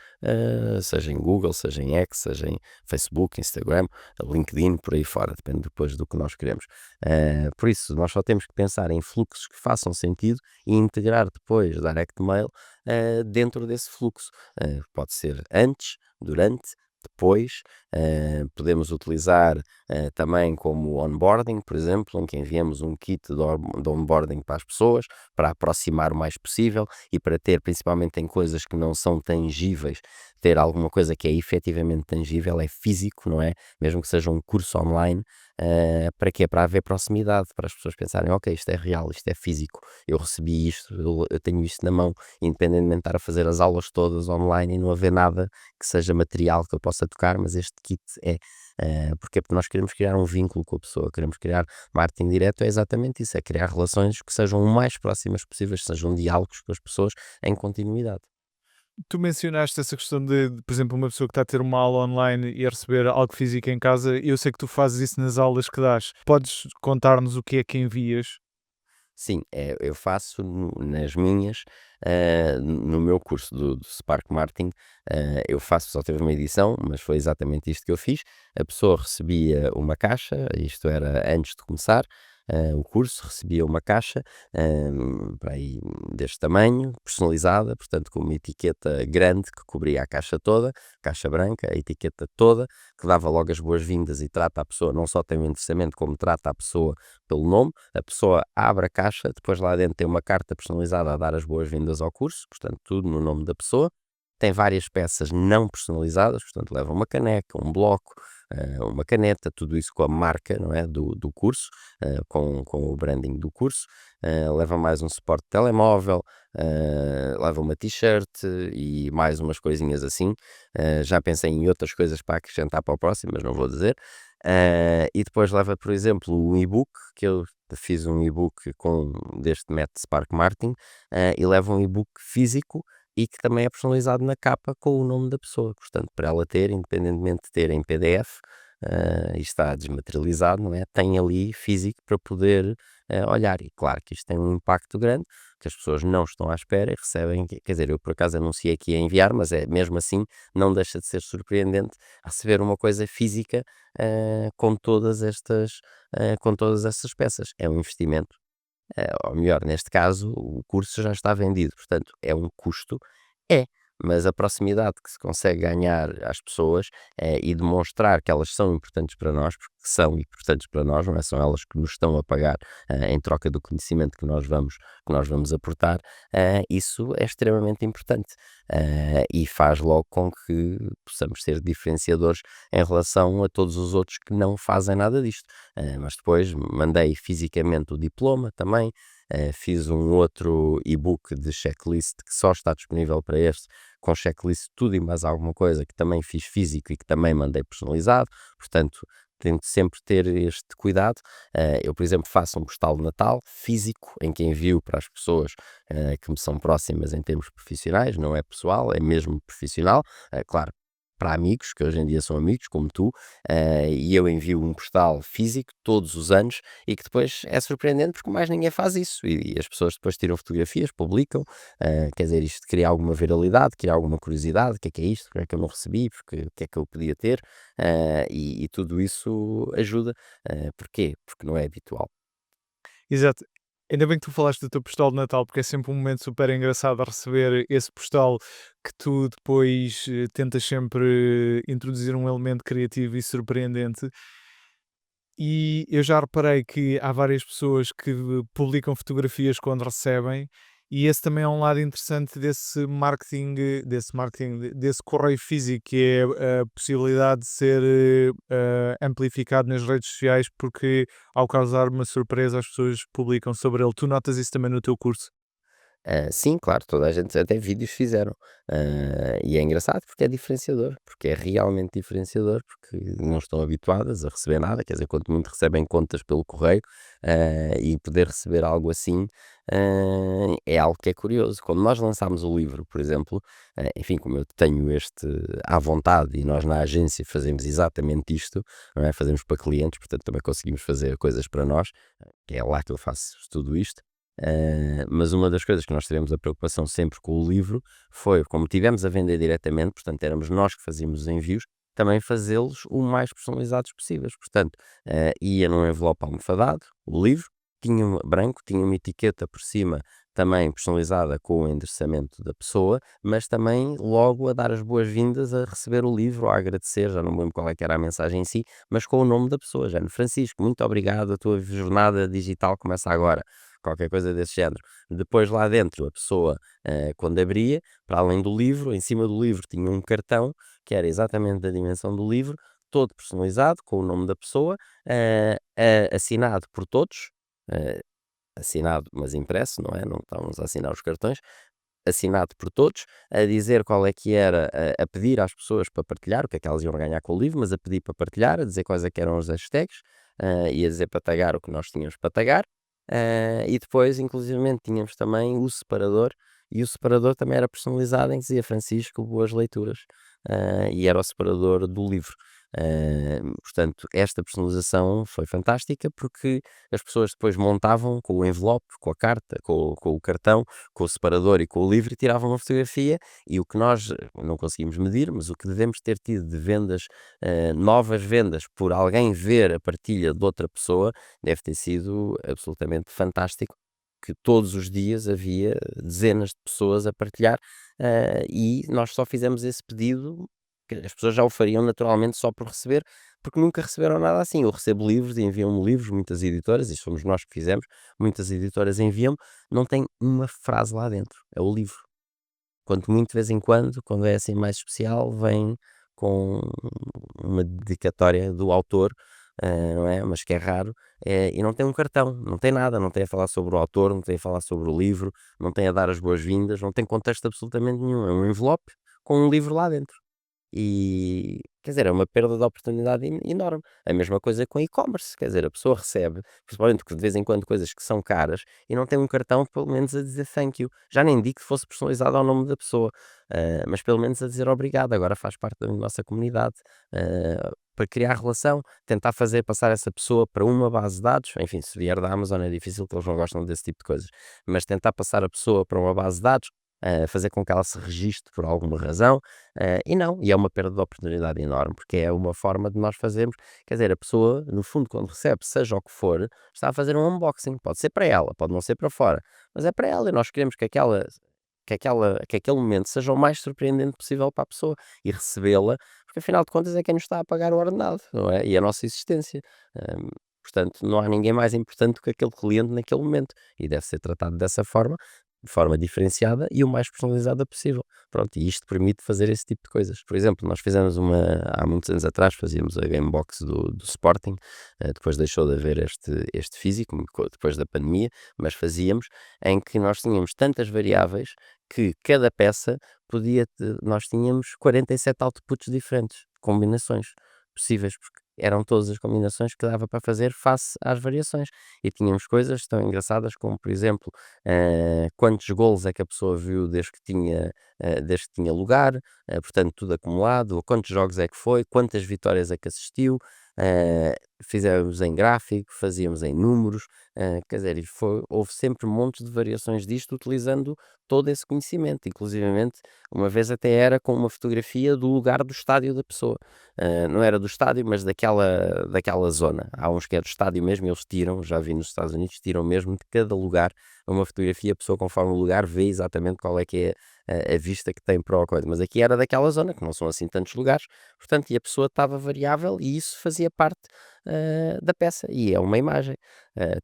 B: seja em Google, seja em X, seja em Facebook, Instagram, LinkedIn, por aí fora, depende depois do que nós queremos. Por isso, nós só temos que pensar em fluxos que façam sentido e integrar depois direct mail dentro desse fluxo. Pode ser antes, durante, depois, podemos utilizar também como onboarding, por exemplo, em que enviamos um kit de onboarding para as pessoas, para aproximar o mais possível e para ter, principalmente em coisas que não são tangíveis, ter alguma coisa que é efetivamente tangível, é físico, não é? Mesmo que seja um curso online, para quê? Para haver proximidade, para as pessoas pensarem, ok, isto é real, isto é físico, eu recebi isto, eu tenho isto na mão, independentemente de estar a fazer as aulas todas online e não haver nada que seja material que eu possa tocar, mas este kit é. Porque nós queremos criar um vínculo com a pessoa, queremos criar marketing direto, é exatamente isso, é criar relações que sejam o mais próximas possíveis, sejam diálogos com as pessoas em continuidade.
A: Tu mencionaste essa questão por exemplo, uma pessoa que está a ter uma aula online e a receber algo físico em casa. Eu sei que tu fazes isso nas aulas que dás. Podes contar-nos o que é que envias?
B: Sim, eu faço nas minhas, no meu curso do Spark Marketing, eu faço, só teve uma edição, mas foi exatamente isto que eu fiz. A pessoa recebia uma caixa, isto era antes de começar, o curso, recebia uma caixa, para aí deste tamanho, personalizada, portanto com uma etiqueta grande que cobria a caixa toda, caixa branca, a etiqueta toda, que dava logo as boas-vindas e trata a pessoa, não só tem o endereçamento, como trata a pessoa pelo nome. A pessoa abre a caixa, depois lá dentro tem uma carta personalizada a dar as boas-vindas ao curso, portanto, tudo no nome da pessoa. Tem várias peças não personalizadas, portanto, leva uma caneca, um bloco, uma caneta, tudo isso com a marca, não é, do curso, com o branding do curso. Leva mais um suporte de telemóvel, leva uma t-shirt e mais umas coisinhas assim. Já pensei em outras coisas para acrescentar para o próximo, mas não vou dizer. E depois leva, por exemplo, um e-book, que eu fiz um e-book deste método Spark Marketing, e leva um e-book físico e que também é personalizado na capa com o nome da pessoa, portanto, para ela ter, independentemente de ter em PDF, e está desmaterializado, não é? Tem ali físico para poder olhar. E claro que isto tem um impacto grande, que as pessoas não estão à espera e recebem, quer dizer, eu por acaso anunciei que ia enviar, mas é mesmo assim, não deixa de ser surpreendente receber uma coisa física com todas estas peças. É um investimento, ou melhor, neste caso, o curso já está vendido, portanto, é um custo? É, mas a proximidade que se consegue ganhar às pessoas, e demonstrar que elas são importantes para nós, porque são importantes para nós, não é? São elas que nos estão a pagar, em troca do conhecimento que nós vamos aportar, isso é extremamente importante, e faz logo com que possamos ser diferenciadores em relação a todos os outros que não fazem nada disto. Mas depois mandei fisicamente o diploma também, fiz um outro e-book de checklist que só está disponível para este, com checklist de tudo e mais alguma coisa, que também fiz físico e que também mandei personalizado, portanto tento sempre ter este cuidado. Eu, por exemplo, faço um postal de Natal físico, em que envio para as pessoas que me são próximas em termos profissionais, não é pessoal, é mesmo profissional, claro, para amigos, que hoje em dia são amigos, como tu, e eu envio um postal físico todos os anos e que depois é surpreendente porque mais ninguém faz isso e as pessoas depois tiram fotografias, publicam, quer dizer, isto cria alguma viralidade, cria alguma curiosidade, o que é isto, porque é que eu não recebi, porque o que é que eu podia ter, e tudo isso ajuda, porquê? Porque não é habitual.
A: Exato. Ainda bem que tu falaste do teu postal de Natal, porque é sempre um momento super engraçado a receber esse postal que tu depois tentas sempre introduzir um elemento criativo e surpreendente. E eu já reparei que há várias pessoas que publicam fotografias quando recebem, e esse também é um lado interessante desse correio físico, que é a possibilidade de ser amplificado nas redes sociais, porque ao causar uma surpresa as pessoas publicam sobre ele. Tu notas isso também no teu curso?
B: Sim, claro, toda a gente até vídeos fizeram. E é engraçado porque é diferenciador, porque é realmente diferenciador, porque não estão habituadas a receber nada, quer dizer, quanto muito recebem contas pelo correio, e poder receber algo assim, é algo que é curioso. Quando nós lançámos o livro, por exemplo, enfim, como eu tenho este à vontade e nós na agência fazemos exatamente isto, não é? Fazemos para clientes, portanto também conseguimos fazer coisas para nós, que é lá que eu faço tudo isto. Mas uma das coisas que nós tivemos a preocupação sempre com o livro foi, como tivemos a vender diretamente, portanto éramos nós que fazíamos os envios, também fazê-los o mais personalizados possíveis. Portanto, ia num envelope almofadado, o livro, tinha branco, tinha uma etiqueta por cima também personalizada com o endereçamento da pessoa, mas também logo a dar as boas-vindas a receber o livro, a agradecer, já não me lembro qual é que era a mensagem em si, mas com o nome da pessoa, já no Francisco, muito obrigado, a tua jornada digital começa agora, qualquer coisa desse género. Depois lá dentro a pessoa, quando abria, para além do livro, em cima do livro tinha um cartão que era exatamente da dimensão do livro, todo personalizado, com o nome da pessoa, assinado por todos, eh, assinado mas impresso, não é? Não estávamos a assinar os cartões, assinado por todos, a dizer qual é que era, a pedir às pessoas para partilhar, o que é que elas iam ganhar com o livro, mas a pedir para partilhar, a dizer quais é que eram os hashtags, e a dizer para tagar o que nós tínhamos para tagar, e depois, inclusivamente, tínhamos também o separador, e o separador também era personalizado em que dizia Francisco, boas leituras, e era o separador do livro. Portanto, esta personalização foi fantástica porque as pessoas depois montavam com o envelope, com a carta, com o cartão, com o separador e com o livro e tiravam uma fotografia e o que nós não conseguimos medir, mas o que devemos ter tido de vendas, novas vendas por alguém ver a partilha de outra pessoa, deve ter sido absolutamente fantástico, que todos os dias havia dezenas de pessoas a partilhar, e nós só fizemos esse pedido, que as pessoas já o fariam naturalmente só por receber, porque nunca receberam nada assim. Eu recebo livros e enviam-me livros, muitas editoras, e fomos nós que fizemos, muitas editoras enviam-me, não tem uma frase lá dentro, é o livro. Quanto muito de vez em quando é assim mais especial, vem com uma dedicatória do autor, não é? Mas que é raro, e não tem um cartão, não tem nada, não tem a falar sobre o autor, não tem a falar sobre o livro, não tem a dar as boas-vindas, não tem contexto absolutamente nenhum. É um envelope com um livro lá dentro. E, quer dizer, é uma perda de oportunidade enorme. A mesma coisa com e-commerce, quer dizer, a pessoa recebe, principalmente de vez em quando, coisas que são caras e não tem um cartão, pelo menos a dizer thank you. Já nem digo que fosse personalizado ao nome da pessoa, mas pelo menos a dizer obrigado. Agora faz parte da nossa comunidade. Para criar relação, tentar fazer passar essa pessoa para uma base de dados, enfim, se vier da Amazon é difícil que eles não gostam desse tipo de coisas, mas tentar passar a pessoa para uma base de dados, fazer com que ela se registre por alguma razão, e não, e é uma perda de oportunidade enorme, porque é uma forma de nós fazermos, quer dizer, a pessoa, no fundo, quando recebe, seja o que for, está a fazer um unboxing, pode ser para ela, pode não ser para fora, mas é para ela, e nós queremos que aquela que aquele momento seja o mais surpreendente possível para a pessoa e recebê-la, porque afinal de contas é quem nos está a pagar o ordenado, não é? E a nossa existência. Hum, Portanto, não há ninguém mais importante do que aquele cliente naquele momento e deve ser tratado dessa forma, de forma diferenciada e o mais personalizada possível. Pronto, e isto permite fazer esse tipo de coisas. Por exemplo, nós fizemos há muitos anos atrás, fazíamos a Gamebox do Sporting, depois deixou de haver este físico, depois da pandemia, mas fazíamos, em que nós tínhamos tantas variáveis que cada peça nós tínhamos 47 outputs diferentes, combinações possíveis, porque eram todas as combinações que dava para fazer face às variações. E tínhamos coisas tão engraçadas como, por exemplo, quantos golos é que a pessoa viu desde que tinha lugar, portanto, tudo acumulado, quantos jogos é que foi, quantas vitórias é que assistiu, fizemos em gráfico, fazíamos em números, quer dizer, houve sempre montes de variações disto utilizando todo esse conhecimento, inclusivamente uma vez até era com uma fotografia do lugar do estádio da pessoa. Não era do estádio, mas daquela zona. Há uns que é do estádio mesmo, eles tiram, já vi nos Estados Unidos, tiram mesmo de cada lugar uma fotografia, a pessoa conforme o lugar vê exatamente qual é que é a vista que tem para o coisa. Mas aqui era daquela zona, que não são assim tantos lugares, portanto, e a pessoa estava variável e isso fazia parte da peça e é uma imagem,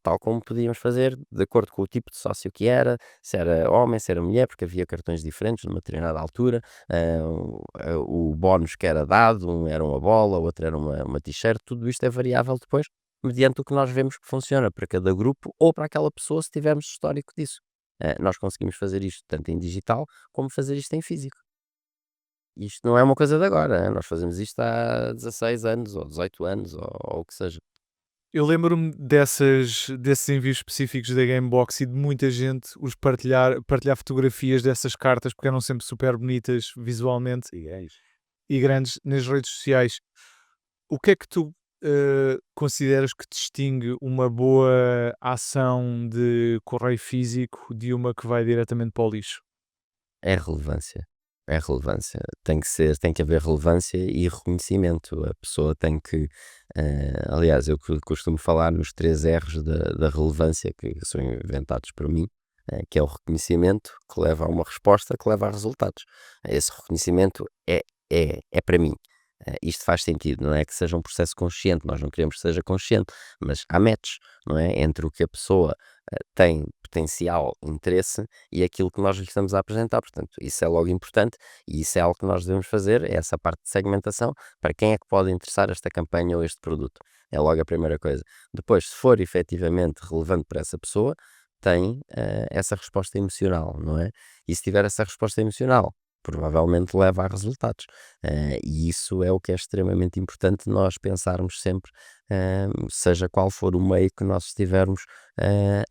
B: tal como podíamos fazer de acordo com o tipo de sócio que era, se era homem, se era mulher, porque havia cartões diferentes numa determinada altura, o bónus que era dado, um era uma bola, outro era uma t-shirt, tudo isto é variável depois, mediante o que nós vemos que funciona para cada grupo ou para aquela pessoa se tivermos histórico disso. Nós conseguimos fazer isto tanto em digital como fazer isto em físico. Isto não é uma coisa de agora, nós fazemos isto há 16 anos ou 18 anos ou o que seja.
A: Eu lembro-me desses envios específicos da Gamebox e de muita gente os partilhar fotografias dessas cartas, porque eram sempre super bonitas visualmente e grandes nas redes sociais. O que é que tu consideras que distingue uma boa ação de correio físico de uma que vai diretamente para o lixo?
B: É relevância, é relevância. Tem que haver relevância e reconhecimento. A pessoa tem que, aliás, eu costumo falar nos 3 R's da relevância, que são inventados por mim, que é o reconhecimento, que leva a uma resposta, que leva a resultados. Esse reconhecimento é para mim. Isto faz sentido, não é que seja um processo consciente, nós não queremos que seja consciente, mas há matches, não é? Entre o que a pessoa tem potencial interesse e aquilo que nós lhe estamos a apresentar. Portanto, isso é logo importante e isso é algo que nós devemos fazer, é essa parte de segmentação, para quem é que pode interessar esta campanha ou este produto. É logo a primeira coisa. Depois, se for efetivamente relevante para essa pessoa, tem essa resposta emocional, não é? E se tiver essa resposta emocional, provavelmente leva a resultados. E isso é o que é extremamente importante nós pensarmos sempre, seja qual for o meio que nós estivermos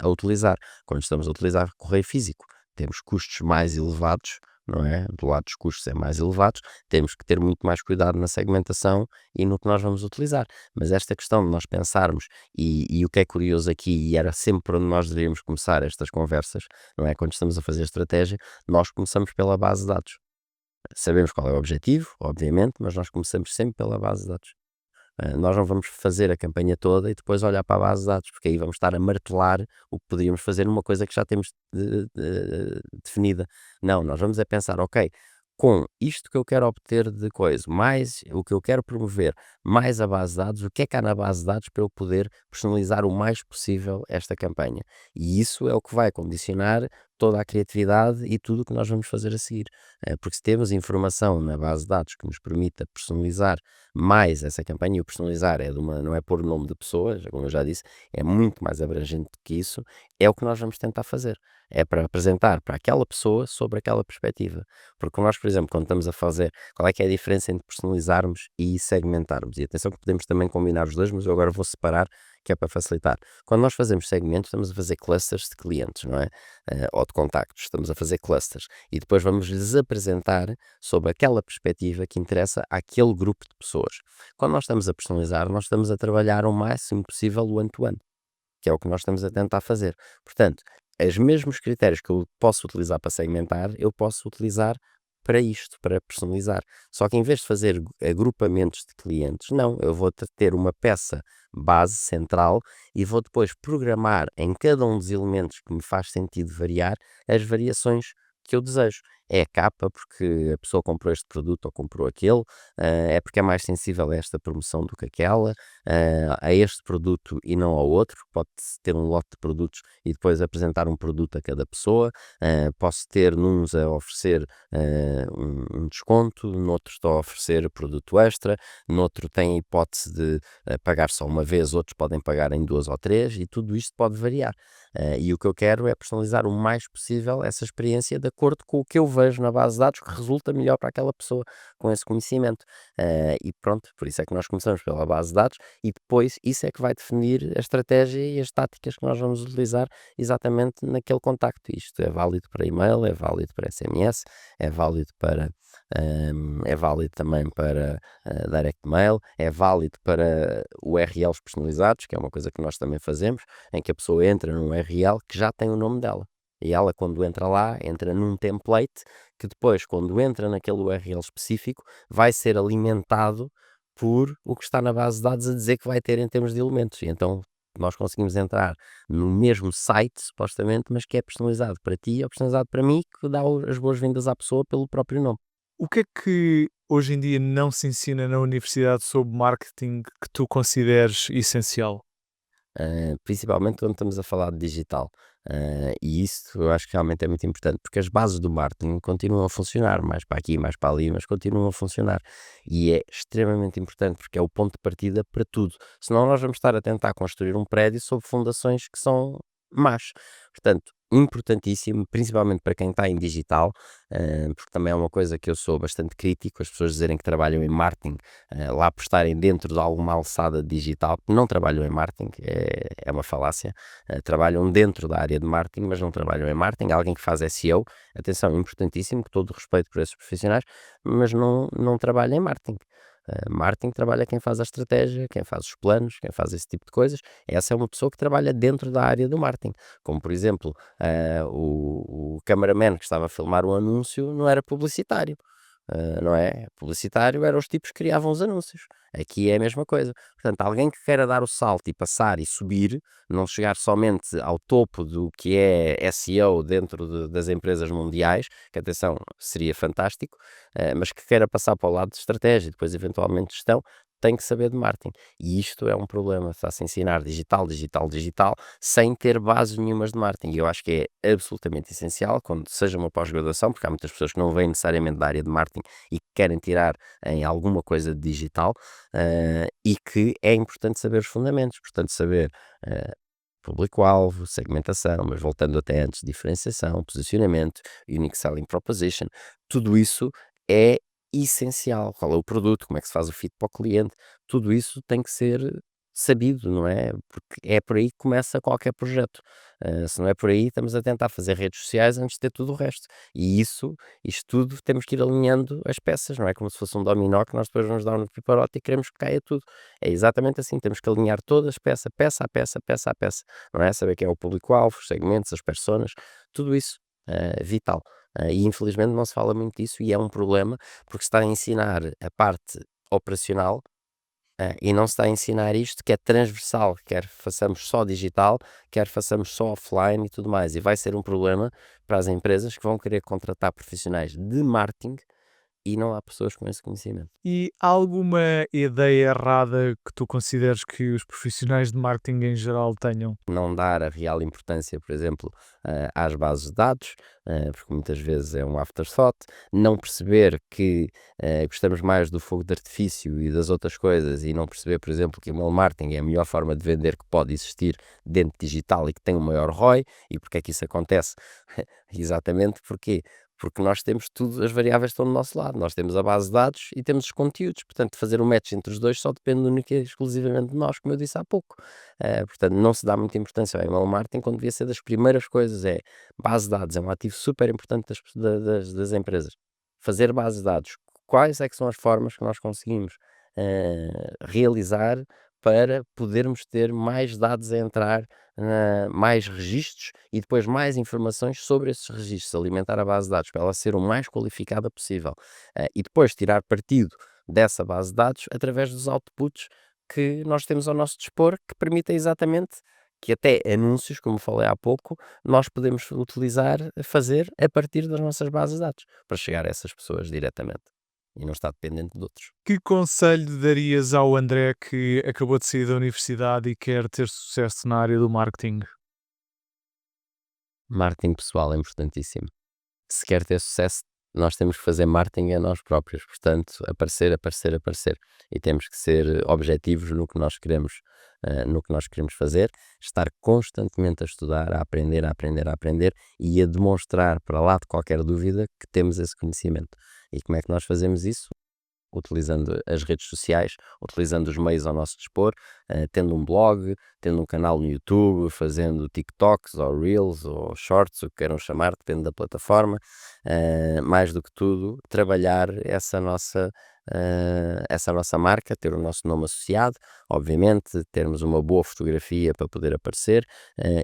B: a utilizar. Quando estamos a utilizar correio físico, temos custos mais elevados, não é? Do lado dos custos é mais elevados, temos que ter muito mais cuidado na segmentação e no que nós vamos utilizar. Mas esta questão de nós pensarmos, e o que é curioso aqui, e era sempre onde nós deveríamos começar estas conversas, não é? Quando estamos a fazer estratégia, nós começamos pela base de dados. Sabemos qual é o objetivo, obviamente, mas nós começamos sempre pela base de dados. Nós não vamos fazer a campanha toda e depois olhar para a base de dados, porque aí vamos estar a martelar o que poderíamos fazer numa coisa que já temos definida. Não, nós vamos é pensar, ok, com isto que eu quero obter de coisa, mais o que eu quero promover, mais a base de dados, o que é que há na base de dados para eu poder personalizar o mais possível esta campanha? E isso é o que vai condicionar toda a criatividade e tudo o que nós vamos fazer a seguir. Porque se temos informação na base de dados que nos permita personalizar mais essa campanha, e o personalizar não é pôr o nome de pessoas, como eu já disse, é muito mais abrangente do que isso, é o que nós vamos tentar fazer. É para apresentar para aquela pessoa sobre aquela perspectiva. Porque nós, por exemplo, quando estamos a fazer, qual é que é a diferença entre personalizarmos e segmentarmos? E atenção que podemos também combinar os dois, mas eu agora vou separar, que é para facilitar. Quando nós fazemos segmentos, estamos a fazer clusters de clientes, não é? Ou de contactos, estamos a fazer clusters. E depois vamos-lhes apresentar sobre aquela perspectiva que interessa àquele grupo de pessoas. Quando nós estamos a personalizar, nós estamos a trabalhar o máximo possível o one-to-one, que é o que nós estamos a tentar fazer. Portanto, os mesmos critérios que eu posso utilizar para segmentar, eu posso utilizar para isto, para personalizar. Só que em vez de fazer agrupamentos de clientes, não, eu vou ter uma peça base central e vou depois programar em cada um dos elementos que me faz sentido variar as variações que eu desejo. É a capa porque a pessoa comprou este produto ou comprou aquele, é porque é mais sensível a esta promoção do que aquela, a este produto e não ao outro. Pode-se ter um lote de produtos e depois apresentar um produto a cada pessoa. Posso ter nuns a oferecer um desconto, noutros estou a oferecer produto extra, noutro tem a hipótese de pagar só uma vez, outros podem pagar em duas ou três, e tudo isto pode variar. E o que eu quero é personalizar o mais possível essa experiência de acordo com o que eu vejo na base de dados que resulta melhor para aquela pessoa com esse conhecimento. E pronto, por isso é que nós começamos pela base de dados e depois isso é que vai definir a estratégia e as táticas que nós vamos utilizar exatamente naquele contacto. Isto é válido para e-mail, é válido para SMS, é válido para é válido também para direct mail, é válido para URLs personalizados, que é uma coisa que nós também fazemos, em que a pessoa entra num URL que já tem o nome dela. E ela, quando entra lá, entra num template que depois, quando entra naquele URL específico, vai ser alimentado por o que está na base de dados a dizer que vai ter em termos de elementos. E então nós conseguimos entrar no mesmo site, supostamente, mas que é personalizado para ti ou personalizado para mim, que dá as boas-vindas à pessoa pelo próprio nome.
A: O que é que hoje em dia não se ensina na universidade sobre marketing que tu consideres essencial?
B: Principalmente quando estamos a falar de digital. E isso eu acho que realmente é muito importante, porque as bases do marketing continuam a funcionar, mais para aqui, mais para ali, mas continuam a funcionar. E é extremamente importante, porque é o ponto de partida para tudo. Senão nós vamos estar a tentar construir um prédio sobre fundações que são más. Portanto, importantíssimo, principalmente para quem está em digital, porque também é uma coisa que eu sou bastante crítico, as pessoas dizerem que trabalham em marketing, lá por estarem dentro de alguma alçada digital, não trabalham em marketing, é uma falácia, trabalham dentro da área de marketing, mas não trabalham em marketing. Alguém que faz SEO, atenção, importantíssimo, com todo o respeito por esses profissionais, mas não trabalha em marketing. Marketing trabalha quem faz a estratégia, quem faz os planos, quem faz esse tipo de coisas. Essa é uma pessoa que trabalha dentro da área do marketing. Como, por exemplo, o cameraman que estava a filmar o anúncio não era publicitário. Não é? Publicitário eram os tipos que criavam os anúncios. Aqui é a mesma coisa. Portanto, alguém que queira dar o salto e passar e subir, não chegar somente ao topo do que é SEO dentro das empresas mundiais, que atenção, seria fantástico, mas que queira passar para o lado de estratégia e depois eventualmente gestão, tem que saber de marketing. E isto é um problema, está-se a ensinar digital, digital, digital, sem ter bases nenhumas de marketing. E eu acho que é absolutamente essencial, quando seja uma pós-graduação, porque há muitas pessoas que não vêm necessariamente da área de marketing e que querem tirar em alguma coisa de digital, e que é importante saber os fundamentos, portanto saber público-alvo, segmentação, mas voltando até antes, diferenciação, posicionamento, unique selling proposition, tudo isso é essencial. Qual é o produto, como é que se faz o fit para o cliente, tudo isso tem que ser sabido, não é? Porque é por aí que começa qualquer projeto. Se não é por aí, estamos a tentar fazer redes sociais antes de ter tudo o resto. E isto tudo, temos que ir alinhando as peças, não é como se fosse um dominó que nós depois vamos dar no piparote e queremos que caia tudo. É exatamente assim, temos que alinhar todas, peça a peça, peça a peça, não é? Saber quem é o público-alvo, os segmentos, as personas, tudo isso vital. E infelizmente não se fala muito disso e é um problema porque se está a ensinar a parte operacional, e não se está a ensinar isto que é transversal, quer façamos só digital, quer façamos só offline e tudo mais. E vai ser um problema para as empresas que vão querer contratar profissionais de marketing e não há pessoas com esse conhecimento.
A: E há alguma ideia errada que tu consideres que os profissionais de marketing em geral tenham?
B: Não dar a real importância, por exemplo, às bases de dados, porque muitas vezes é um afterthought, não perceber que gostamos mais do fogo de artifício e das outras coisas e não perceber, por exemplo, que o email marketing é a melhor forma de vender que pode existir dentro digital e que tem o maior ROI. E porque é que isso acontece? Exatamente porque nós temos tudo, as variáveis estão do nosso lado. Nós temos a base de dados e temos os conteúdos. Portanto, fazer um match entre os dois só depende única e exclusivamente de nós, como eu disse há pouco. Portanto, não se dá muita importância ao email marketing quando devia ser das primeiras coisas. É base de dados, é um ativo super importante das empresas. Fazer base de dados. Quais é que são as formas que nós conseguimos realizar para podermos ter mais dados a entrar, mais registros e depois mais informações sobre esses registros, alimentar a base de dados para ela ser o mais qualificada possível, e depois tirar partido dessa base de dados através dos outputs que nós temos ao nosso dispor, que permitem exatamente que até anúncios, como falei há pouco, nós podemos utilizar, fazer a partir das nossas bases de dados, para chegar a essas pessoas diretamente e não estar dependente de outros.
A: Que conselho darias ao André que acabou de sair da universidade e quer ter sucesso na área do marketing?
B: Marketing pessoal é importantíssimo. Se quer ter sucesso, nós temos que fazer marketing a nós próprios, portanto, aparecer, aparecer, aparecer. E temos que ser objetivos no que nós queremos fazer, estar constantemente a estudar, a aprender, a aprender, a aprender e a demonstrar para lá de qualquer dúvida que temos esse conhecimento. E como é que nós fazemos isso? Utilizando as redes sociais, utilizando os meios ao nosso dispor, tendo um blog, tendo um canal no YouTube, fazendo TikToks ou Reels ou Shorts, o que queiram chamar, depende da plataforma. Mais do que tudo, trabalhar essa nossa marca, ter o nosso nome associado, obviamente, termos uma boa fotografia para poder aparecer,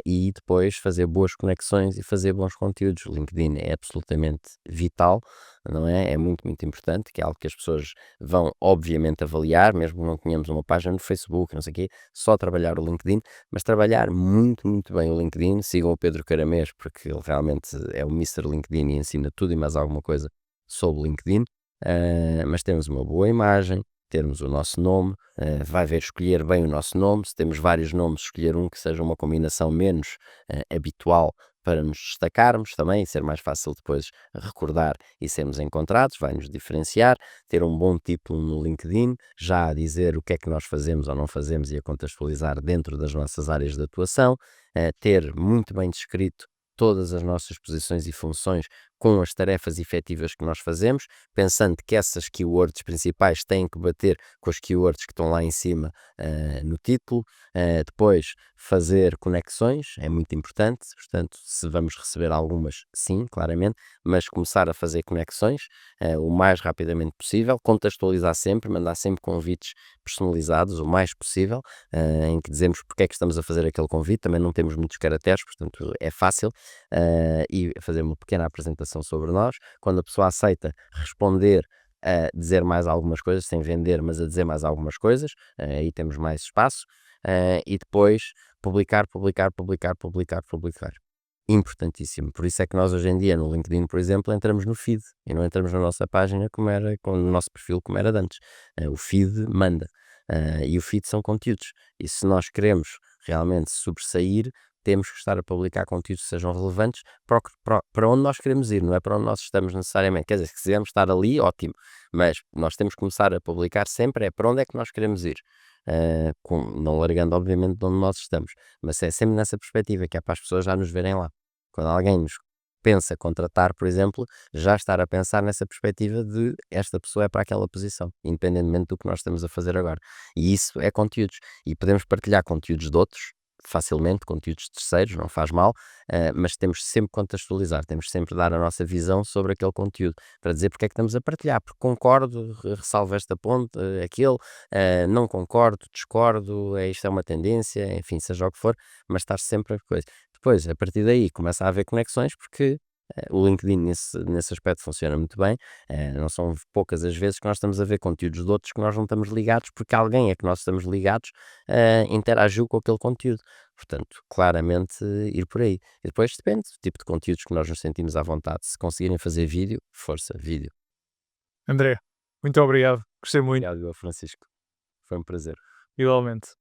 B: e depois fazer boas conexões e fazer bons conteúdos. O LinkedIn é absolutamente vital, não é? É muito, muito importante, que é algo que as pessoas vão obviamente avaliar, mesmo que não tenhamos uma página no Facebook, não sei o quê, só trabalhar o LinkedIn, mas trabalhar muito, muito bem o LinkedIn. Sigam o Pedro Caramês, porque ele realmente é o Mister LinkedIn e ensina tudo e mais alguma coisa sobre o LinkedIn. Mas temos uma boa imagem, termos o nosso nome, vai ver escolher bem o nosso nome. Se temos vários nomes, escolher um que seja uma combinação menos habitual, para nos destacarmos também e ser mais fácil depois recordar e sermos encontrados, vai nos diferenciar. Ter um bom título no LinkedIn, já a dizer o que é que nós fazemos ou não fazemos e a contextualizar dentro das nossas áreas de atuação. Ter muito bem descrito todas as nossas posições e funções com as tarefas efetivas que nós fazemos, pensando que essas keywords principais têm que bater com as keywords que estão lá em cima no título. Depois, fazer conexões é muito importante, portanto, se vamos receber algumas, sim, claramente, mas começar a fazer conexões o mais rapidamente possível, contextualizar sempre, mandar sempre convites personalizados o mais possível, em que dizemos porque é que estamos a fazer aquele convite. Também não temos muitos caracteres, portanto é fácil, e fazer uma pequena apresentação sobre nós. Quando a pessoa aceita, responder a dizer mais algumas coisas, sem vender, mas a dizer mais algumas coisas, aí temos mais espaço, e depois publicar, publicar, publicar, publicar, publicar. Importantíssimo. Por isso é que nós hoje em dia no LinkedIn, por exemplo, entramos no feed e não entramos na nossa página como era, com o nosso perfil como era de antes. O feed manda, e o feed são conteúdos. E se nós queremos realmente sobressair, temos que estar a publicar conteúdos que sejam relevantes para onde nós queremos ir, não é para onde nós estamos necessariamente. Quer dizer, se quisermos estar ali, ótimo, mas nós temos que começar a publicar sempre é para onde é que nós queremos ir. Não largando obviamente de onde nós estamos, mas é sempre nessa perspectiva, que é para as pessoas já nos verem lá. Quando alguém nos pensa contratar, por exemplo, já estar a pensar nessa perspectiva de esta pessoa é para aquela posição, independentemente do que nós estamos a fazer agora. E isso é conteúdos. E podemos partilhar conteúdos de outros, facilmente, conteúdos de terceiros, não faz mal, mas temos sempre que contextualizar, temos sempre de dar a nossa visão sobre aquele conteúdo, para dizer porque é que estamos a partilhar, porque concordo, ressalvo esta ponte, aquele, não concordo, discordo, isto é uma tendência, enfim, seja o que for, mas estar sempre a coisa. Depois, a partir daí, começa a haver conexões, porque o LinkedIn nesse aspecto funciona muito bem. Não são poucas as vezes que nós estamos a ver conteúdos de outros que nós não estamos ligados, porque alguém a que nós estamos ligados interagiu com aquele conteúdo. Portanto, claramente ir por aí. E depois depende do tipo de conteúdos que nós nos sentimos à vontade. Se conseguirem fazer vídeo, força, vídeo.
A: André, muito obrigado. Gostei muito,
B: Obrigado, Francisco. Foi um prazer.
A: igualmente.